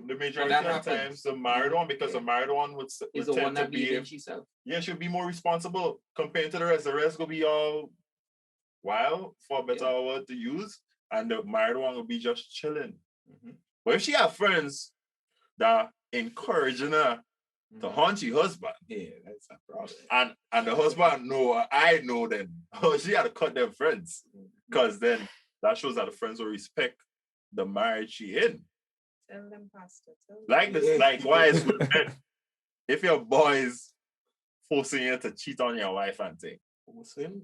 The majority that of the happens. times, the married one, because the married one would Is the tend one to that be, believes in herself. yeah, she'll be more responsible compared to the rest. The rest will be all wild, for a better word to use, and the married one will be just chilling. But if she have friends that encouraging her to hunt your husband, Yeah, that's a problem. and the husband know, I know then, she had to cut them friends, because then that shows that the friends will respect the marriage she in. Tell them, Pastor. Tell them. Like this, like why is good men, if your boy is forcing you to cheat on your wife and thing, Forcing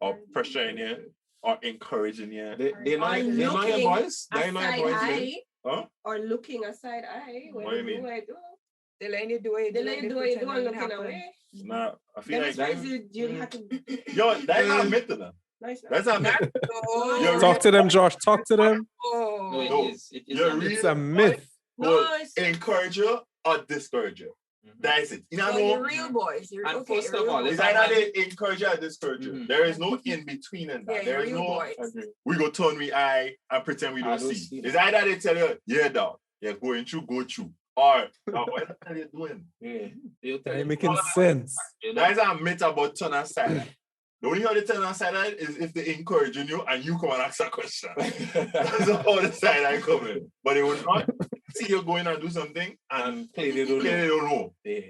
or pressuring you, or encouraging you, they're not your boys. They're not your boys. Then. huh? Or looking aside eye. What do you mean? They let you do it. They let you do it, the one pretend looking happen. away. Nah, I feel Them like friends you have to. yo, that's not meant to them. Nice. That's not meant. Oh. You're Talk to them, Josh. Talk to them. Oh. No, No, it is. It is. you're a myth. It's a myth. Will No, it's encourage you or discourage you. That's it. You So know, you're real boys. You're And okay. first you're of real all, boys. it's either they encourage you or discourage you. Mhm. There is no in between in that. Yeah, There you're is real no boys. we go turn we eye and pretend we I don't don't see. see It's that. either they tell you, yeah, dog, you're going through, go through. Or what the hell you doing? Yeah. They'll tell That you ain't making all sense. you know? That is a myth about turn and side. The only how they turn and side is if they encouraging you and you come and ask a question. That's how the side I come in. But they will not see you going and do something and And play they don't they know. don't know. Yeah.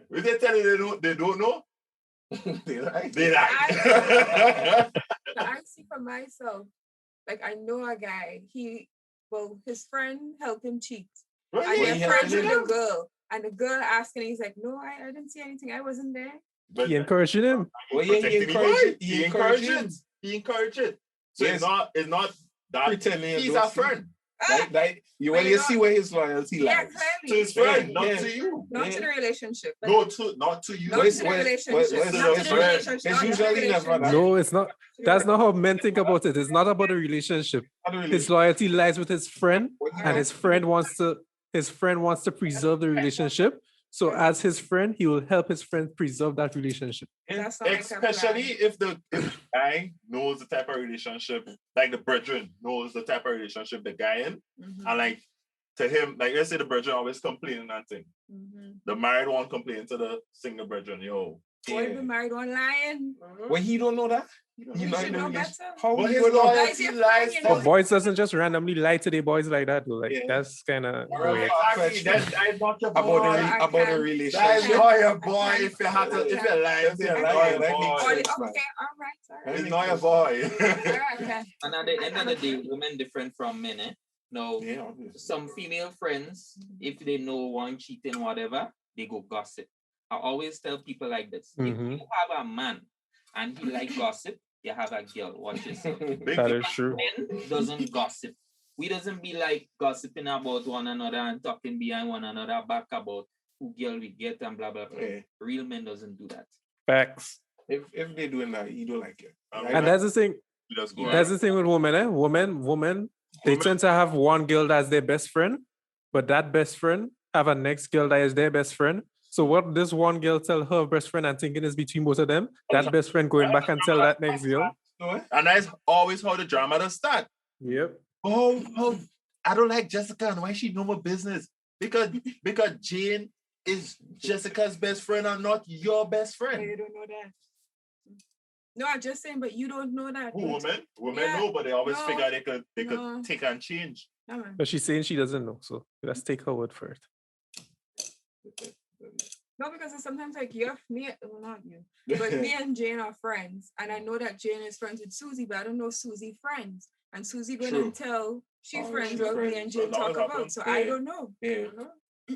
If they tell you they don't know, They like. they like. So I see for myself, like I know a guy, his friend helped him cheat. Well, And yeah, they're he friends with helped the girl. And the girl asking, he's like, no, I didn't see anything. I wasn't there. but He encouraging him. Well, yeah, he protecting encouraged boy. it. He encouraged it. He encouraged it. So Yes. it's not that Pretending you he's don't a see. friend You But when you you know- see where his loyalty Yeah, lies. to clearly. his friend, Yeah. not to you. Not to Yeah. the relationship. Like, No, not to you. not to the relationship. where's- Not to the where's- relationship. It's Not to the usually never that. relationship. No, it's not. That's not how men think about it. It's not about the relationship. His loyalty lies with his friend, and his friend wants to preserve the relationship. So as his friend, he will help his friend preserve that relationship. That's not like a Especially plan. if the guy knows the type of relationship, like the brethren knows the type of relationship the guy in, Mhm. and like to him, like let's say the brethren always complaining that thing. Mhm. The married one complaining to the single brethren, yo. Boy, be married one lying. When he don't know that, he You not should in the know relationship. better. How But he his gonna know? Guys, loyalty you're lies fine, you to know. But boys doesn't just randomly lie to their boys like that. Though. Like Yeah. that's kind of Alright. weird. Exactly. That is not your About boy. the I about the can't. That is relationship. not your boy. can't. If you have to, if Yeah. you're lying, That's to your your lie, boy. that makes Okay, sense, man. all right. It's not your boy. All right, okay. And at the end of the day, women different from men. Now, Yeah, obviously. some female friends, if they know one cheating, whatever, they go gossip. I always tell people like this: if Mhm. you have a man and he like gossip, you have a girl. Watch yourself. That is true. Men doesn't gossip. We doesn't be like gossiping about one another and talking behind one another back about who girl we get and blah blah blah. Yeah. Real men doesn't do that. Facts. If they doing that, you don't like it. And that's the thing. Just go Yeah. That's the thing with women. Women, they Women- tend to have one girl that's their best friend, but that best friend have a next girl that is their best friend. So what this one girl tell her best friend and thinking is between both of them, that best friend going back and tell that next girl. And that's always how the drama does start. Yep. Oh, I don't like Jessica, and why she know my business? Because Jane is Jessica's best friend and not your best But friend. you don't know that. No, I'm just saying, but you don't know that. Who, women? Women Yeah. know, but they always No. figure they No. could take and change. No, man. But she's saying she doesn't know. So let's take her word for it. No, because it's sometimes like not you, but me and Jane are friends, and I know that Jane is friends with Susie, but I don't know Susie friends, and Susie going True. to tell she Oh, friends she what me friends. and Jane That talk always about, happens. so I Yeah. don't know. Yeah.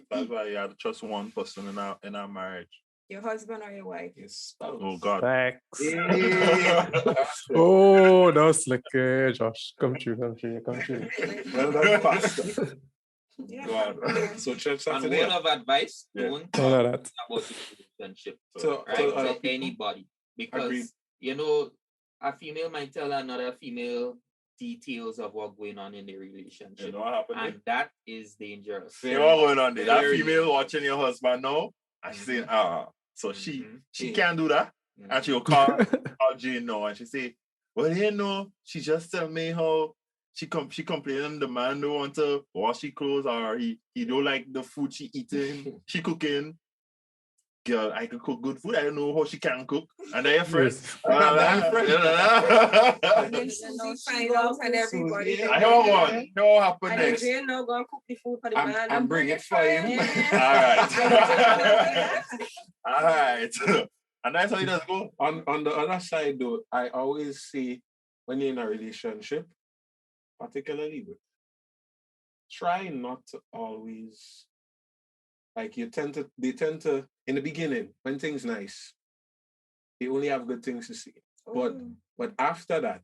That's why you have to trust one person in our marriage. Your husband or your wife. Yes. Oh God. Facts. Yeah. Oh, that was like Josh. Come true. Well done, Pastor. Yeah. Go on. So church And Saturday. word of advice: Yeah. don't All of talk that. about the relationship, So right? to other To people. anybody, because Agreed. you know a female might tell another female details of what's going on in the You relationship, know what happened? and that is dangerous. You know what going on there? That Very- female watching your husband now, and she's saying, so she Yeah. can't do that. And she'll call Jane now and she say, well, you know, she just tell me how she complaining the man don't want to wash her clothes or he don't like the food she eating, she cooking. Girl, I can cook good food. I don't know how she can cook. And they're friends. And then Susie find out and everybody. Susie, I know what happened And then next. Jane now go and cook the food for the man. I'm bring it for him. All right. All right. And that's how it does go. On the other side, though, I always say when you're in a relationship, particularly with, try not to always like they tend to in the beginning when things nice, they only have good things to say. But after that,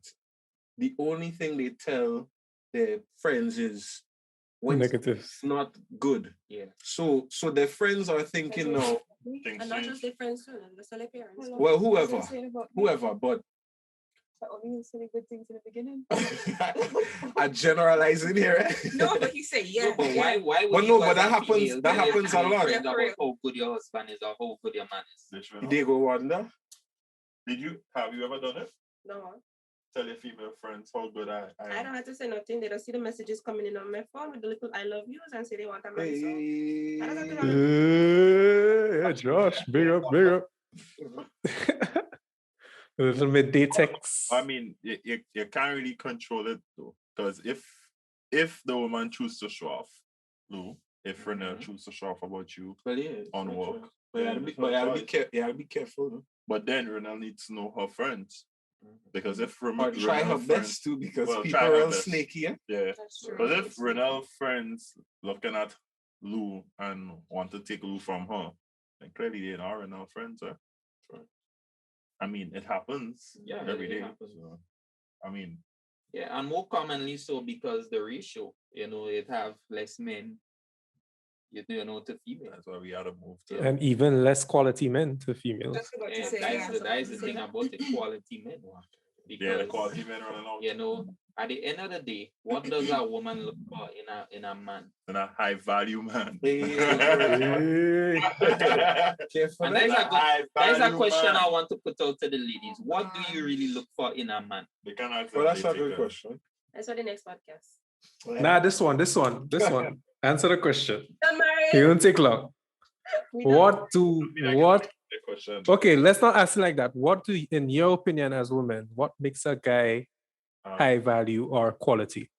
the only thing they tell their friends is when negatives. it's not good. Yeah. So their friends are thinking now. And not just their friends, too, the parents. Well, whoever, but I only say good things in the beginning. I generalizing here. No, but he said yeah. No, but why would But you no, as but that a happens- female that tell your happens a female lot. friends Yeah, about for real. how good your husband is or how good your man is? They go wonder. Have you ever done it? No, Tell your female friends how good I I am. don't have to say nothing. They don't see the messages coming in on my phone with the little I love yous and say they want a man. So I don't have to know. Yeah, Josh, big up. A little midday text. I mean, you can't really control it though, because if the woman chooses to show off, Lou, if Renelle chooses to show off about you Well, yeah. on work, But you gotta be careful. No? but then Renelle needs to know her friends, because if Or try her Renelle best too, because well, people try are her real best. snaky. Yeah? yeah. That's true. But if Renelle friends looking at Lou and want to take Lou from her, then clearly they're not Renelle friends, huh? I mean, it happens every it day. happens. So, I mean, Yeah, and more commonly so because the ratio, it have less men, to female. that's why we had to move to. And even less quality men to females. Just about to And say yeah. that is the thing about equality men. Yeah, the Because quality men running out. at the end of the day, what does a woman look for in a man? And a high value man. Careful. And that is a good High that is a value question man. I want to put out to the ladies. What do you really look for in a man? They can ask Well, that's a them, good they question. That's for the next podcast. Nah, this one. Answer the question. Don't marry. It won't take long. We don't- What? The question. Okay, let's not ask it like that. What do, in your opinion as women, what makes a guy high value or quality?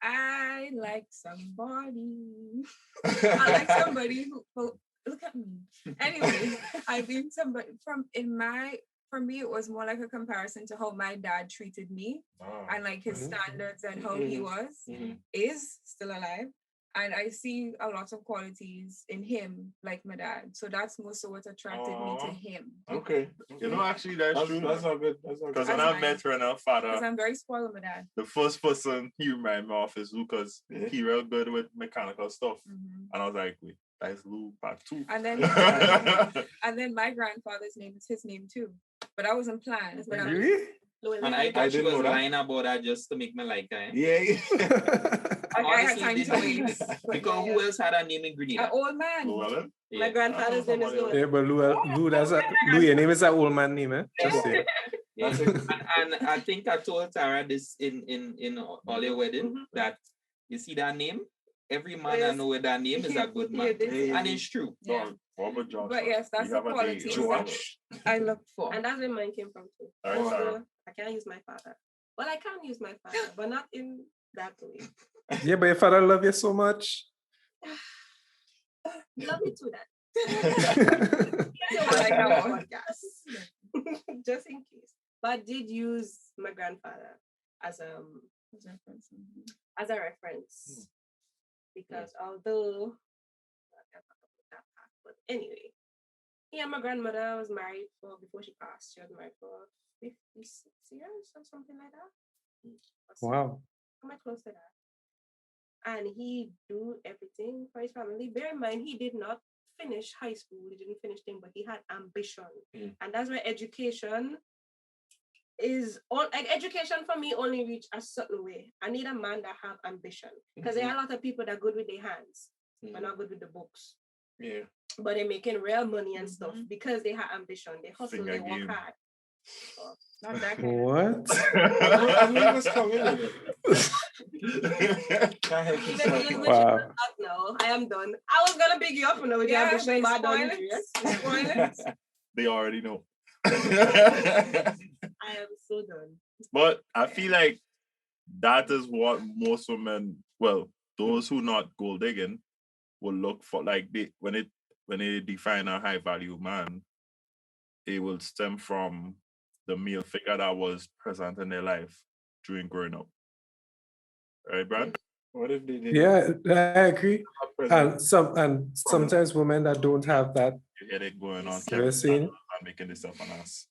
I like somebody. I like somebody who look at me. Anyway, I think somebody for me, it was more like a comparison to how my dad treated me and like his standards and how he was, is still alive. And I see a lot of qualities in him, like my dad. So that's most of what attracted me to him. Okay. Actually, that's true. That's all good. Because when That's I nice. met Renelle Because father, I'm very spoiled with my dad. the first person he reminded me of is Lou, because he real good with mechanical stuff. And I was like, wait, that's Lou part 2. And then my grandfather's name is his name too. But I wasn't planned. But And I thought she didn't was know that. lying about that just to make me like her. Yeah. I had time to didn't wait. believe it. Because who else had a name in An Grenada? old man. Llewellyn? My grandfather's name is Louis. Yeah, but Lou, your name is an old man name, eh? Just say. Yeah. And I think I told Tara this in all your wedding that you see that name, every man I know with that name is a good man, and it's true. Yeah. Robert Johnson. But yes, that's We the have a quality day. George. I look for. And that's where mine came from too. All right, Sarah. So I can't use my father. Well, I can use my father, but not in that way. Yeah, but your father love you so much. Love me too, that. I like that one. Podcast. Just in case. But I did use my grandfather as a reference. Because although but anyway, yeah, my grandmother was married before she passed. She was married for 56 years or something like that. Wow. Am I close to that? And he do everything for his family. Bear in mind, he did not finish high school. He didn't finish thing, but he had ambition. And that's where education is education for me only reach a certain way. I need a man that have ambition. Because there are a lot of people that are good with their hands, but not good with the books. Yeah. but they're making real money and stuff because they have ambition. They hustle, Finger they work game. hard. Not that kind. What? I knew it was coming. Can't help Even yourself, you, man. which Wow. is not now. I am done. I was gonna big you up with the Yeah, ambition, but I spoil don't it. serious. Spoil it. They already know. I am so done. But I feel like that is what most women, well, those who not gold digging, will look for. Like when they define a high value man, it will stem from the male figure that was present in their life during growing up. Right, Brad? What if they did? Yeah, I agree. Present. And sometimes women that don't have that, You hear it going on, You're saying? and making themselves an ass.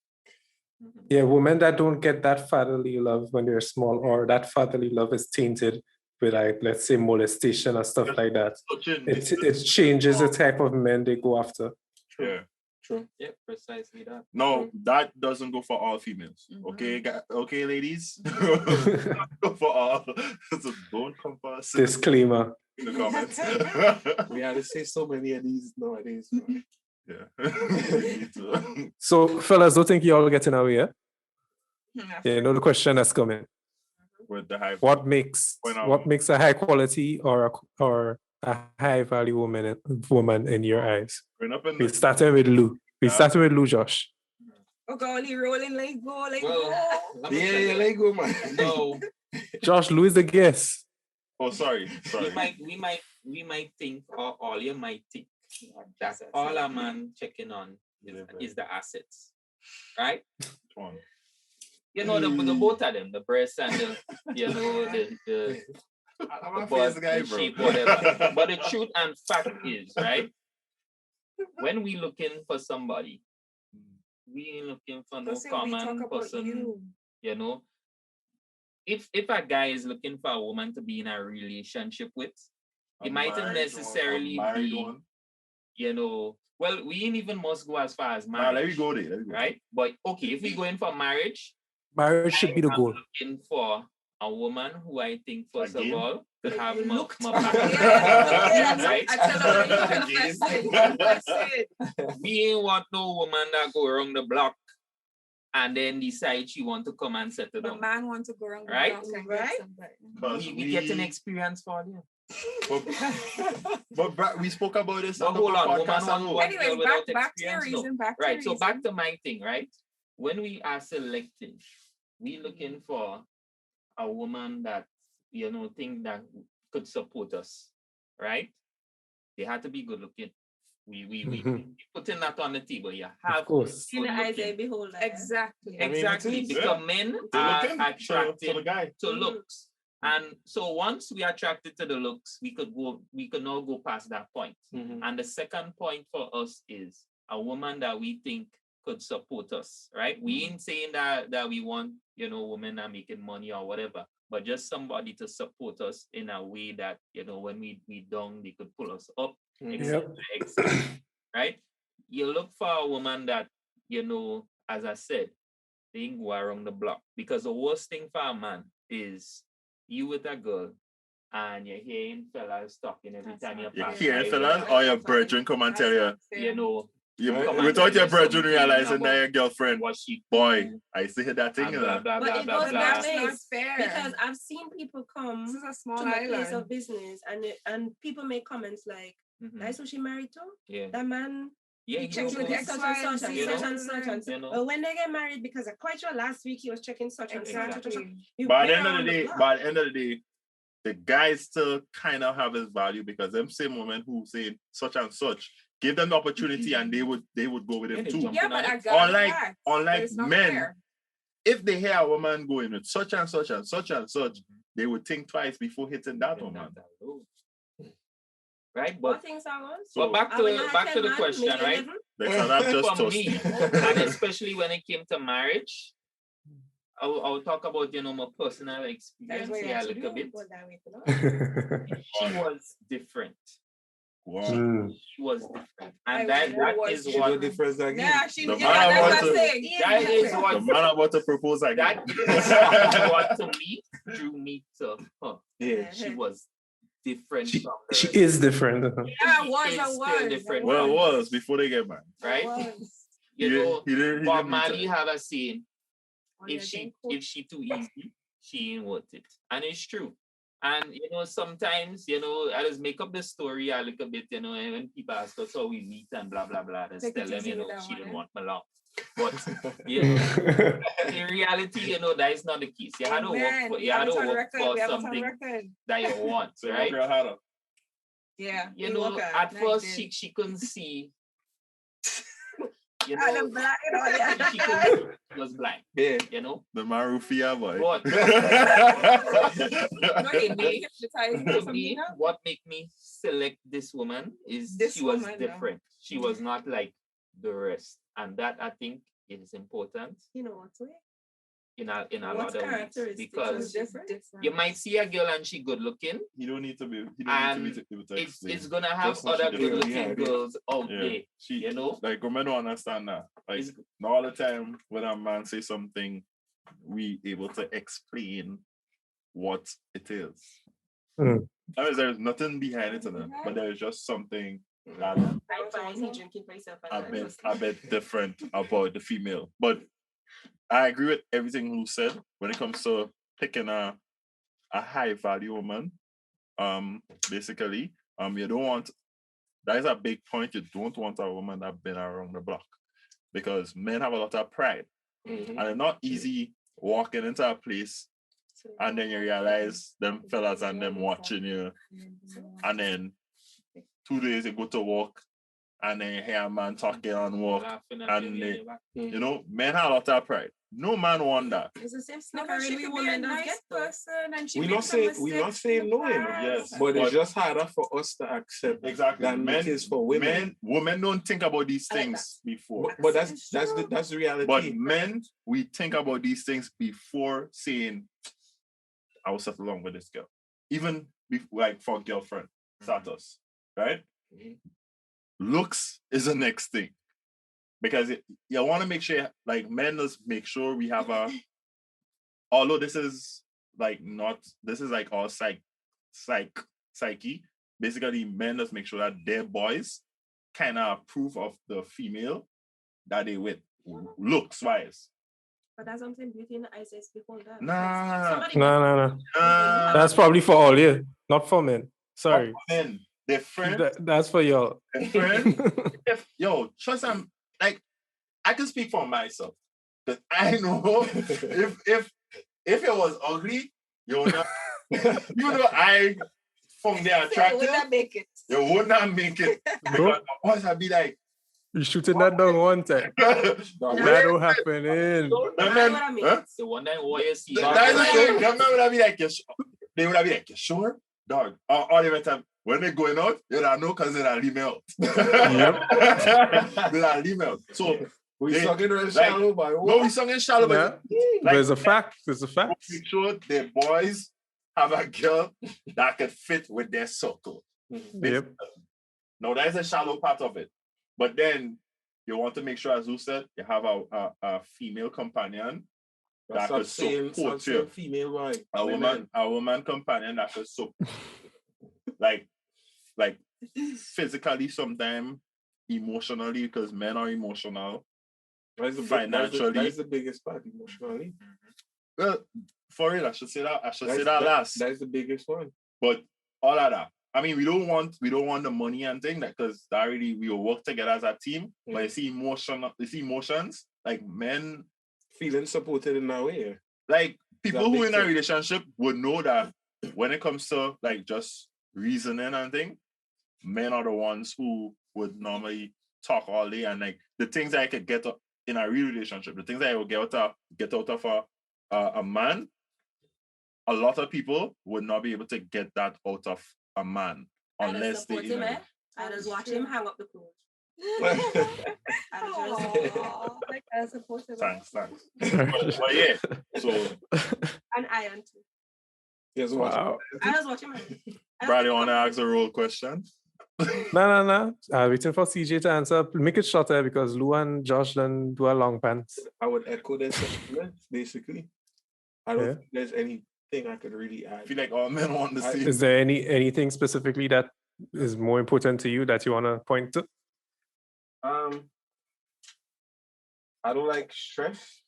yeah, women that don't get that fatherly love when they're small, or that fatherly love is tainted with, like, let's say, molestation or stuff like that. It changes the type of men they go after. Yeah. True. Yeah, precisely that. No, that doesn't go for all females. Okay, okay, ladies. Go for all. So don't come for us Disclaimer. in the comments. We had to say so many of these nowadays. Man. Yeah. Me too. So, fellas, don't think you're all getting away, yeah? Yeah. Yeah, you know the question that's coming. With the high What makes a high quality or a high value woman in your eyes? growing up in We the started with Lou. Josh. Oh, God, only rolling like go, like Well, go. let me tell Yeah, you, let go, man. no, Josh, Lou is the guest. oh sorry. we might think, or all you might think, that all a man checking on is the assets, right? Come on. You know, the both of them, the breast and the, you know, the I'm the a butt, face guy, the bro. shape, whatever. But the truth and fact is, right? When we looking for somebody, we ain't looking for no Don't say we talk common about person. you. You know, if a guy is looking for a woman to be in a relationship with, it mightn't necessarily be, you know, well, we ain't even must go as far as Nah, marriage. let me go there. Right? But okay, if we go in for marriage, Marriage should be the I'm goal. looking for a woman who I think, first Again? of all, could have You my looked. back. Yeah, Right? I tell her, you confess it. You confess it. We ain't want no woman that go around the block and then decide she want to come and settle But down. man want to go around the Right? block and Right? get somebody. We get an experience for you. But Brad, we spoke about this But on the hold on, woman podcast want ago. one Anyways, girl without back to your experience, no. reason. Back to Right, your so reason. back to my thing, right? When we are selecting, we looking for a woman that, you know, think that could support us, right? They have to be good looking. We putting that on the table. You have Of course. In the eyes, they looking. behold. Exactly. I mean, Exactly, it is. because men They're are looking attracted to the guy. to looks. And so once we are attracted to the looks, we could now go past that point. Mhm. And the second point for us is a woman that we think could support us, right? We ain't saying that we want, you know, women that are making money or whatever, but just somebody to support us in a way that, you know, when we down, they could pull us up, Yep. etc. Right? You look for a woman that, you know, as I said, they ain't go around the block. Because the worst thing for a man is you with a girl and you're hearing fellas talking every That's time you not You're pass. hearing by fellas them, or your brethren come and tell you. you know, You, Right. come and without tell your you brethren something realizing that about your girlfriend, what she boy, do, I see that thing. and blah, blah, But blah, it blah, goes blah. That's both not ways. fair. Because I've seen people come This is a small to the place island. of business and people make comments like, Mhm. that's who she married to? Yeah. That man Yeah, He you checks know, with did X, such Y, and and such and Z, such you and such and you know. But when they get married, because I'm quite sure last week he was checking such and such and such. Exactly. You But at the went end of around the day, block. the guy still kind of have his value because them same women who say such and such, give them the opportunity and they would go with him they too. jump. Yeah, but I got Unlike but it's not men, fair. if they hear a woman going with such and such and such and such, they would think twice before hitting that woman. Right? What But things I was? but back When I to had the 10 question, man, right? Like, so that's just For toast. me, and especially when it came to marriage, I'll talk about, you know, my personal experience what you here a have to little do. bit. Go that way, you know? She was different. Wow. She was different. I And that was is She what do difference again. Yeah, she The yeah, man that's want what I'm to- saying. that is The what man about to propose again. that is what to me drew me to her. Yeah. She was different She from the she rest. is different. Yeah, She was, is I still was. different. Well, it was before they get married. Right? Was. You He- know, he didn't Bob mean Marley to. have a saying, Oh, yeah, if she too easy, she ain't worth it. And it's true. And you know, sometimes, you know, I just make up the story a little bit, you know, and when people ask us how we meet and blah blah blah, just Take it tell them, easy you know, with that she one, didn't eh? want my love. But you know, in reality, you know, that is not the case. You had to work Amen. for We you have had to it on work record. for We have it on something record. that you want, So right? work real harder. Yeah. You we know, work hard. at Like first this. she couldn't see, you Ah, know, the black and all that. she couldn't see, she was blind, Yeah. you know. The Marufia boy. But No, he may hypnotize you or to something, me, you know? what make me select this woman is This she was woman, no. different. She was not like the rest, and that I think is important You know what way? in a What's lot of ways characteristics because was different? you might see a girl and she good looking, You don't need to be. You and don't need to be able to it's explain. gonna have Just what she other did. good looking Yeah, yeah. girls out Yeah. there, She, you know. like women don't understand that. Like It's- not all the time when a man say something, we able to explain what it is. Mm. I mean, there's nothing behind it, but there's just something that I find he drinking for himself. a bit different about the female. But I agree with everything Lou said when it comes to picking a high value woman. Basically, you don't want, that is a big point. You don't want a woman that's been around the block because men have a lot of pride, Mhm. and it's not easy walking into a place and then you realize them fellas and them watching you, and then 2 days you go to work and then you hear a man talking on work, Laughing at and you, they- back. you know, men have a lot of pride. No man want that. It's the same No, stuff but she we could be a women don't nice get though. person and she We makes not some say we not mistakes saying in no, the you know. Yes. past. But it's But- just harder for us to accept Exactly. than Men, it is for women. women don't think about these I like things before. But that's It's that's the true. that's the reality. But men, we think about these things before saying, I will settle along with this girl. Even like for girlfriend status, right? Mhm. Looks is the next thing. Because you want to make sure, like men, let's make sure we have a, although this is like not, this is like our psyche. Basically, men, let's make sure that their boys kind of approve of the female that they with, looks wise. But that's something beauty in the eyes is before that. Nah. Somebody No. Nah. That's probably for all, yeah. Not for men. Sorry. Men, their friend, That's for y'all. their friend. Yo, trust I'm like, I can speak for myself. Because I know if it was ugly, you would not, even though I found it Would attractive, that make it? you would not make it. Because Nope. once I'd be like, You shooting that down one time. That don't happen in. and then, what I mean. huh? The one that why you see That's the thing. Them men would be like, they would be like, you sure? Dog. All the time, when they going out, you don't know because they don't leave me out. They don't leave me out. So, we they- sucking real like, shallow, but no, we sung in shallow, Yeah. but like, There's a fact. There's a fact. make sure their boys have a girl that could fit with their circle. Yep. No, that is a shallow part of it. But then you want to make sure, as you said, you have a female companion that could support you. Female boy. A woman companion that could support, like physically, sometimes emotionally, because men are emotional. Financially. That's the biggest part emotionally. Well, for real, I should say that last. That's the biggest one. But all of that. I mean, we don't want the money and thing that, because already we will work together as a team. But you see emotions, like men, Feeling supported in that way. like people That who big in a thing. relationship would know that when it comes to like just reasoning and thing, men are the ones who would normally talk all day, and like the things that I could get up in a real relationship, the things that I would get out of a man, a lot of people would not be able to get that out of a man unless they. Him, eh? I just watch him hang up the clothes. Aw, like as opposed to Thanks. But yeah, so And iron too. Yes, Wow. I just watch him. Brad, you want to ask a role question? No. Waiting for CJ to answer. Make it shorter because Lou and Josh done do a long pants. I would echo their sentiments, basically. I don't Yeah. think there's any thing I could really I add. feel like all men want the same. Is there anything specifically that is more important to you that you want to point to? I don't like stress.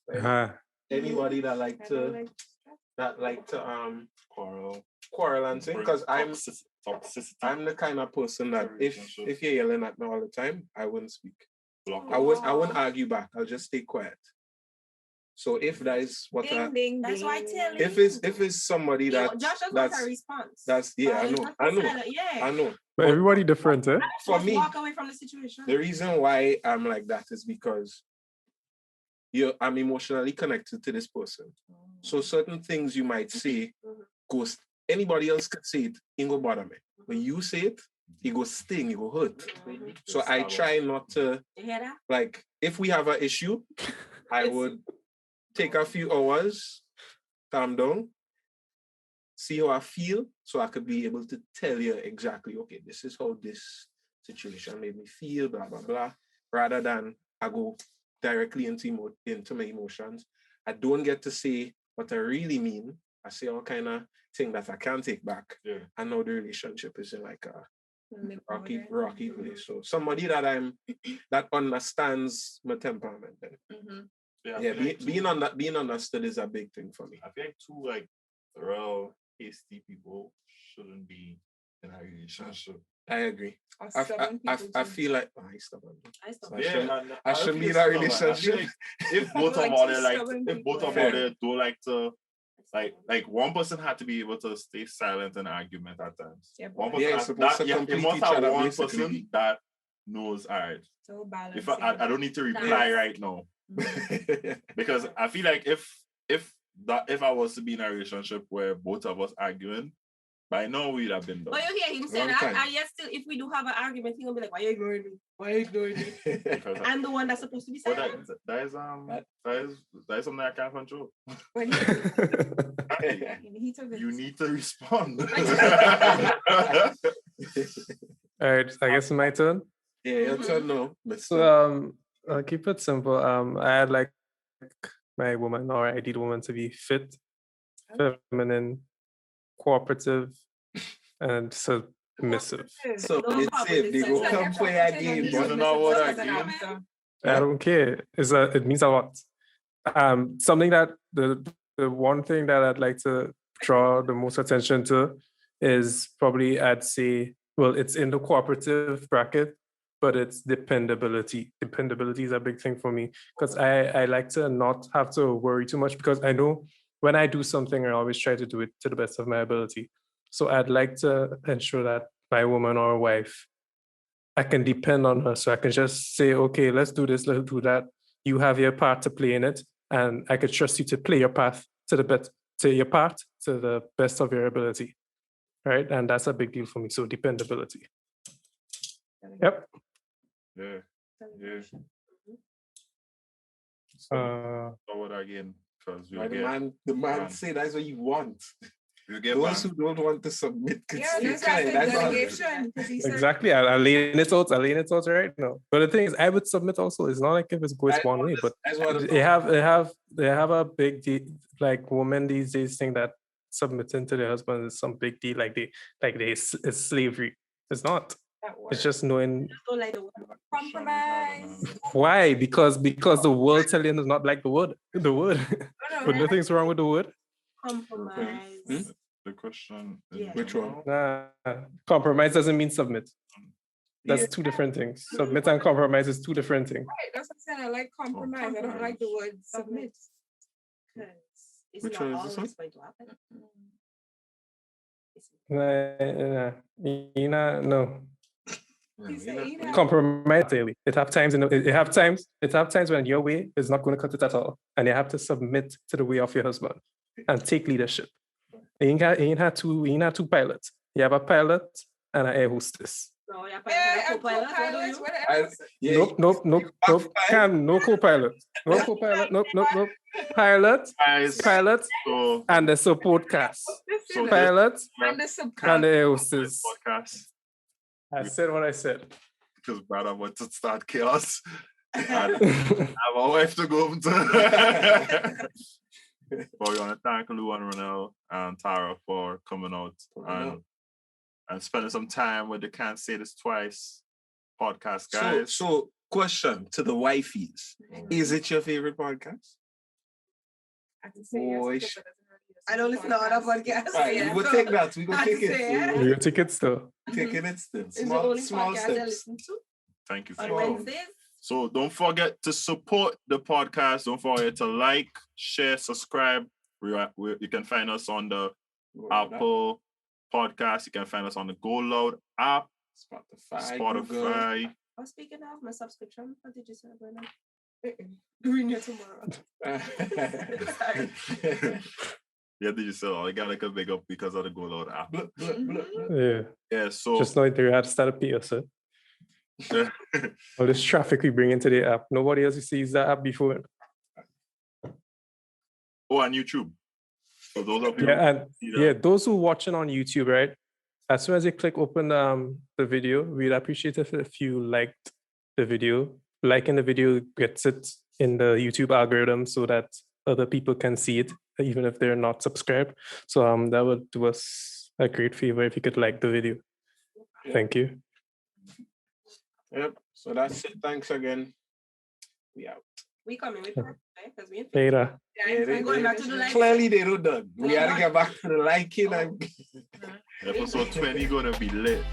Like, Ah, anybody that like I don't to like quarrel and thing, because toxicity. I'm the kind of person that if you're yelling at me all the time, I wouldn't speak. Block I wouldn't argue back. I'll just stay quiet. So if that is what ding, ding, That's ding. why I tell if you. it's somebody that Josh just wants that's a response. that's yeah, I know. Yeah. I know. but everybody different, eh? For Just me, walk away from the situation. the reason why I'm like that is because I'm emotionally connected to this person. So certain things you might say goes anybody else could say it, ain't go bother me. When you say it, it go sting, it go hurt. So I try not to, You hear that? like, if we have an issue, I would take a few hours, calm down, see how I feel, so I could be able to tell you exactly, okay, this is how this situation made me feel, blah, blah, blah, rather than I go directly into my emotions. I don't get to say what I really mean. I say all kind of thing that I can't take back. Yeah. I know the relationship is in like a rocky Mm-hmm. place. So somebody that understands my temperament. Then. I feel like Being understood is a big thing for me. I feel like two like real hasty people shouldn't be in a relationship. I agree. Or I stubborn people I too. feel like he's stubborn. I stop. I Yeah, shouldn't- and I shouldn't be in a stubborn. I feel relationship. like if both Like of them two like stubborn if both of people. them don't like to like one person had to be able to stay silent in an argument at times. Yeah, One but- person Yeah, has, supposed to you complete must each have other, one basically. person that knows, all right, So balanced. if I don't need to reply right now. Because I feel like if I was to be in a relationship where both of us arguing, by now we'd have been done. But you hear him say Long that, time. and yet still, if we do have an argument, he's gonna be like, "Why you ignoring me? Why you ignoring me?" Because I'm the one that's supposed to be but silent. that is something I can't control. When You he took it. need to respond. all right, I guess my turn. Yeah, your turn now. So I'll keep it simple. I'd like my woman or ideal woman to be fit, feminine, cooperative, and submissive. So No it's problem, safe. They it's go like- come play a game. You don't know what I mean? I don't care. It means a lot. Something that the one thing that I'd like to draw the most attention to is probably I'd say, well, it's in the cooperative bracket, but it's dependability. Dependability is a big thing for me because I like to not have to worry too much because I know when I do something, I always try to do it to the best of my ability. So I'd like to ensure that my woman or wife, I can depend on her. So I can just say, okay, let's do this, let's do that. You have your part to play in it. And I could trust you to play your part to the best of your ability. Right. And that's a big deal for me. So dependability. Yep. Yeah. Uh, Forward again, because The man say that's what you want. you get Those who don't want to submit could Yeah, stay that's quiet. like the That's all. delegation. 'cause he said- exactly. I'll lean it out. Right now. But the thing is, I would submit also. It's not like if it goes one way, but That's what they have a big deal. Like women these days think that submitting to their husband is some big deal. It's slavery. It's not. that word. It's just knowing Don't like the word. Compromise. why. Because the word telling is not like the word. The word. No, But nothing's wrong with the word. Compromise. the question. Yeah. Which one? Nah. Compromise doesn't mean submit. That's two different things. Submit and compromise is two different things. Right, that's what I'm saying. I like compromise. I don't like the word submit. It's Which not one is this always going to happen. No. He said, you know, Compromise daily. It have times when your way is not going to cut it at all, and you have to submit to the way of your husband and take leadership. You ain't had two pilots. You have a pilot and an air hostess. No, you're yeah, and co-pilot. What do co-pilots, you? what else? Nope. No co-pilot. No co-pilot. Nope. Pilot, So and the support cast. So Pilot And the and subcast. the air hostess. podcast I said what I said. because brother wants to start chaos. And I have a wife to go home to. But we want to thank Lou and Ronel and Tara for coming out and spending some time with the Can't Say This Twice podcast, guys. So question to the wifeys. Is it your favorite podcast? Boy, I don't listen to other podcasts. Right, yeah, we go so take that. We go I take say, yeah. it. We got tickets though. Taking it still. It's the only Small podcast I steps. listen to Thank you for on that. Wednesdays. So don't forget to support the podcast. Don't forget to like, share, subscribe. You can find us on the Apple Podcast. You can find us on the Go Loud app, Spotify. Oh, speaking of my subscription, what did you say about that? Renew tomorrow. Sorry. Yeah, did you say? I got like a big up because of the Go Loud app. Yeah. Yeah, so Just like they had to start a PSA. All this traffic we bring into the app. Nobody else sees that app before. on YouTube. For those of you Yeah, and who see yeah, that. those who watching on YouTube, right? As soon as you click open the video, we'd appreciate it if you liked the video. Liking the video gets it in the YouTube algorithm so that other people can see it, even if they're not subscribed. So that would do us a great favor if you could like the video. Thank you. Yep. So that's it. Thanks again. We out. We coming with that, right? Because we ain't Later. I'm going back to the live. Clearly they don't done. We had to get back to the liking and Episode 20 gonna be lit.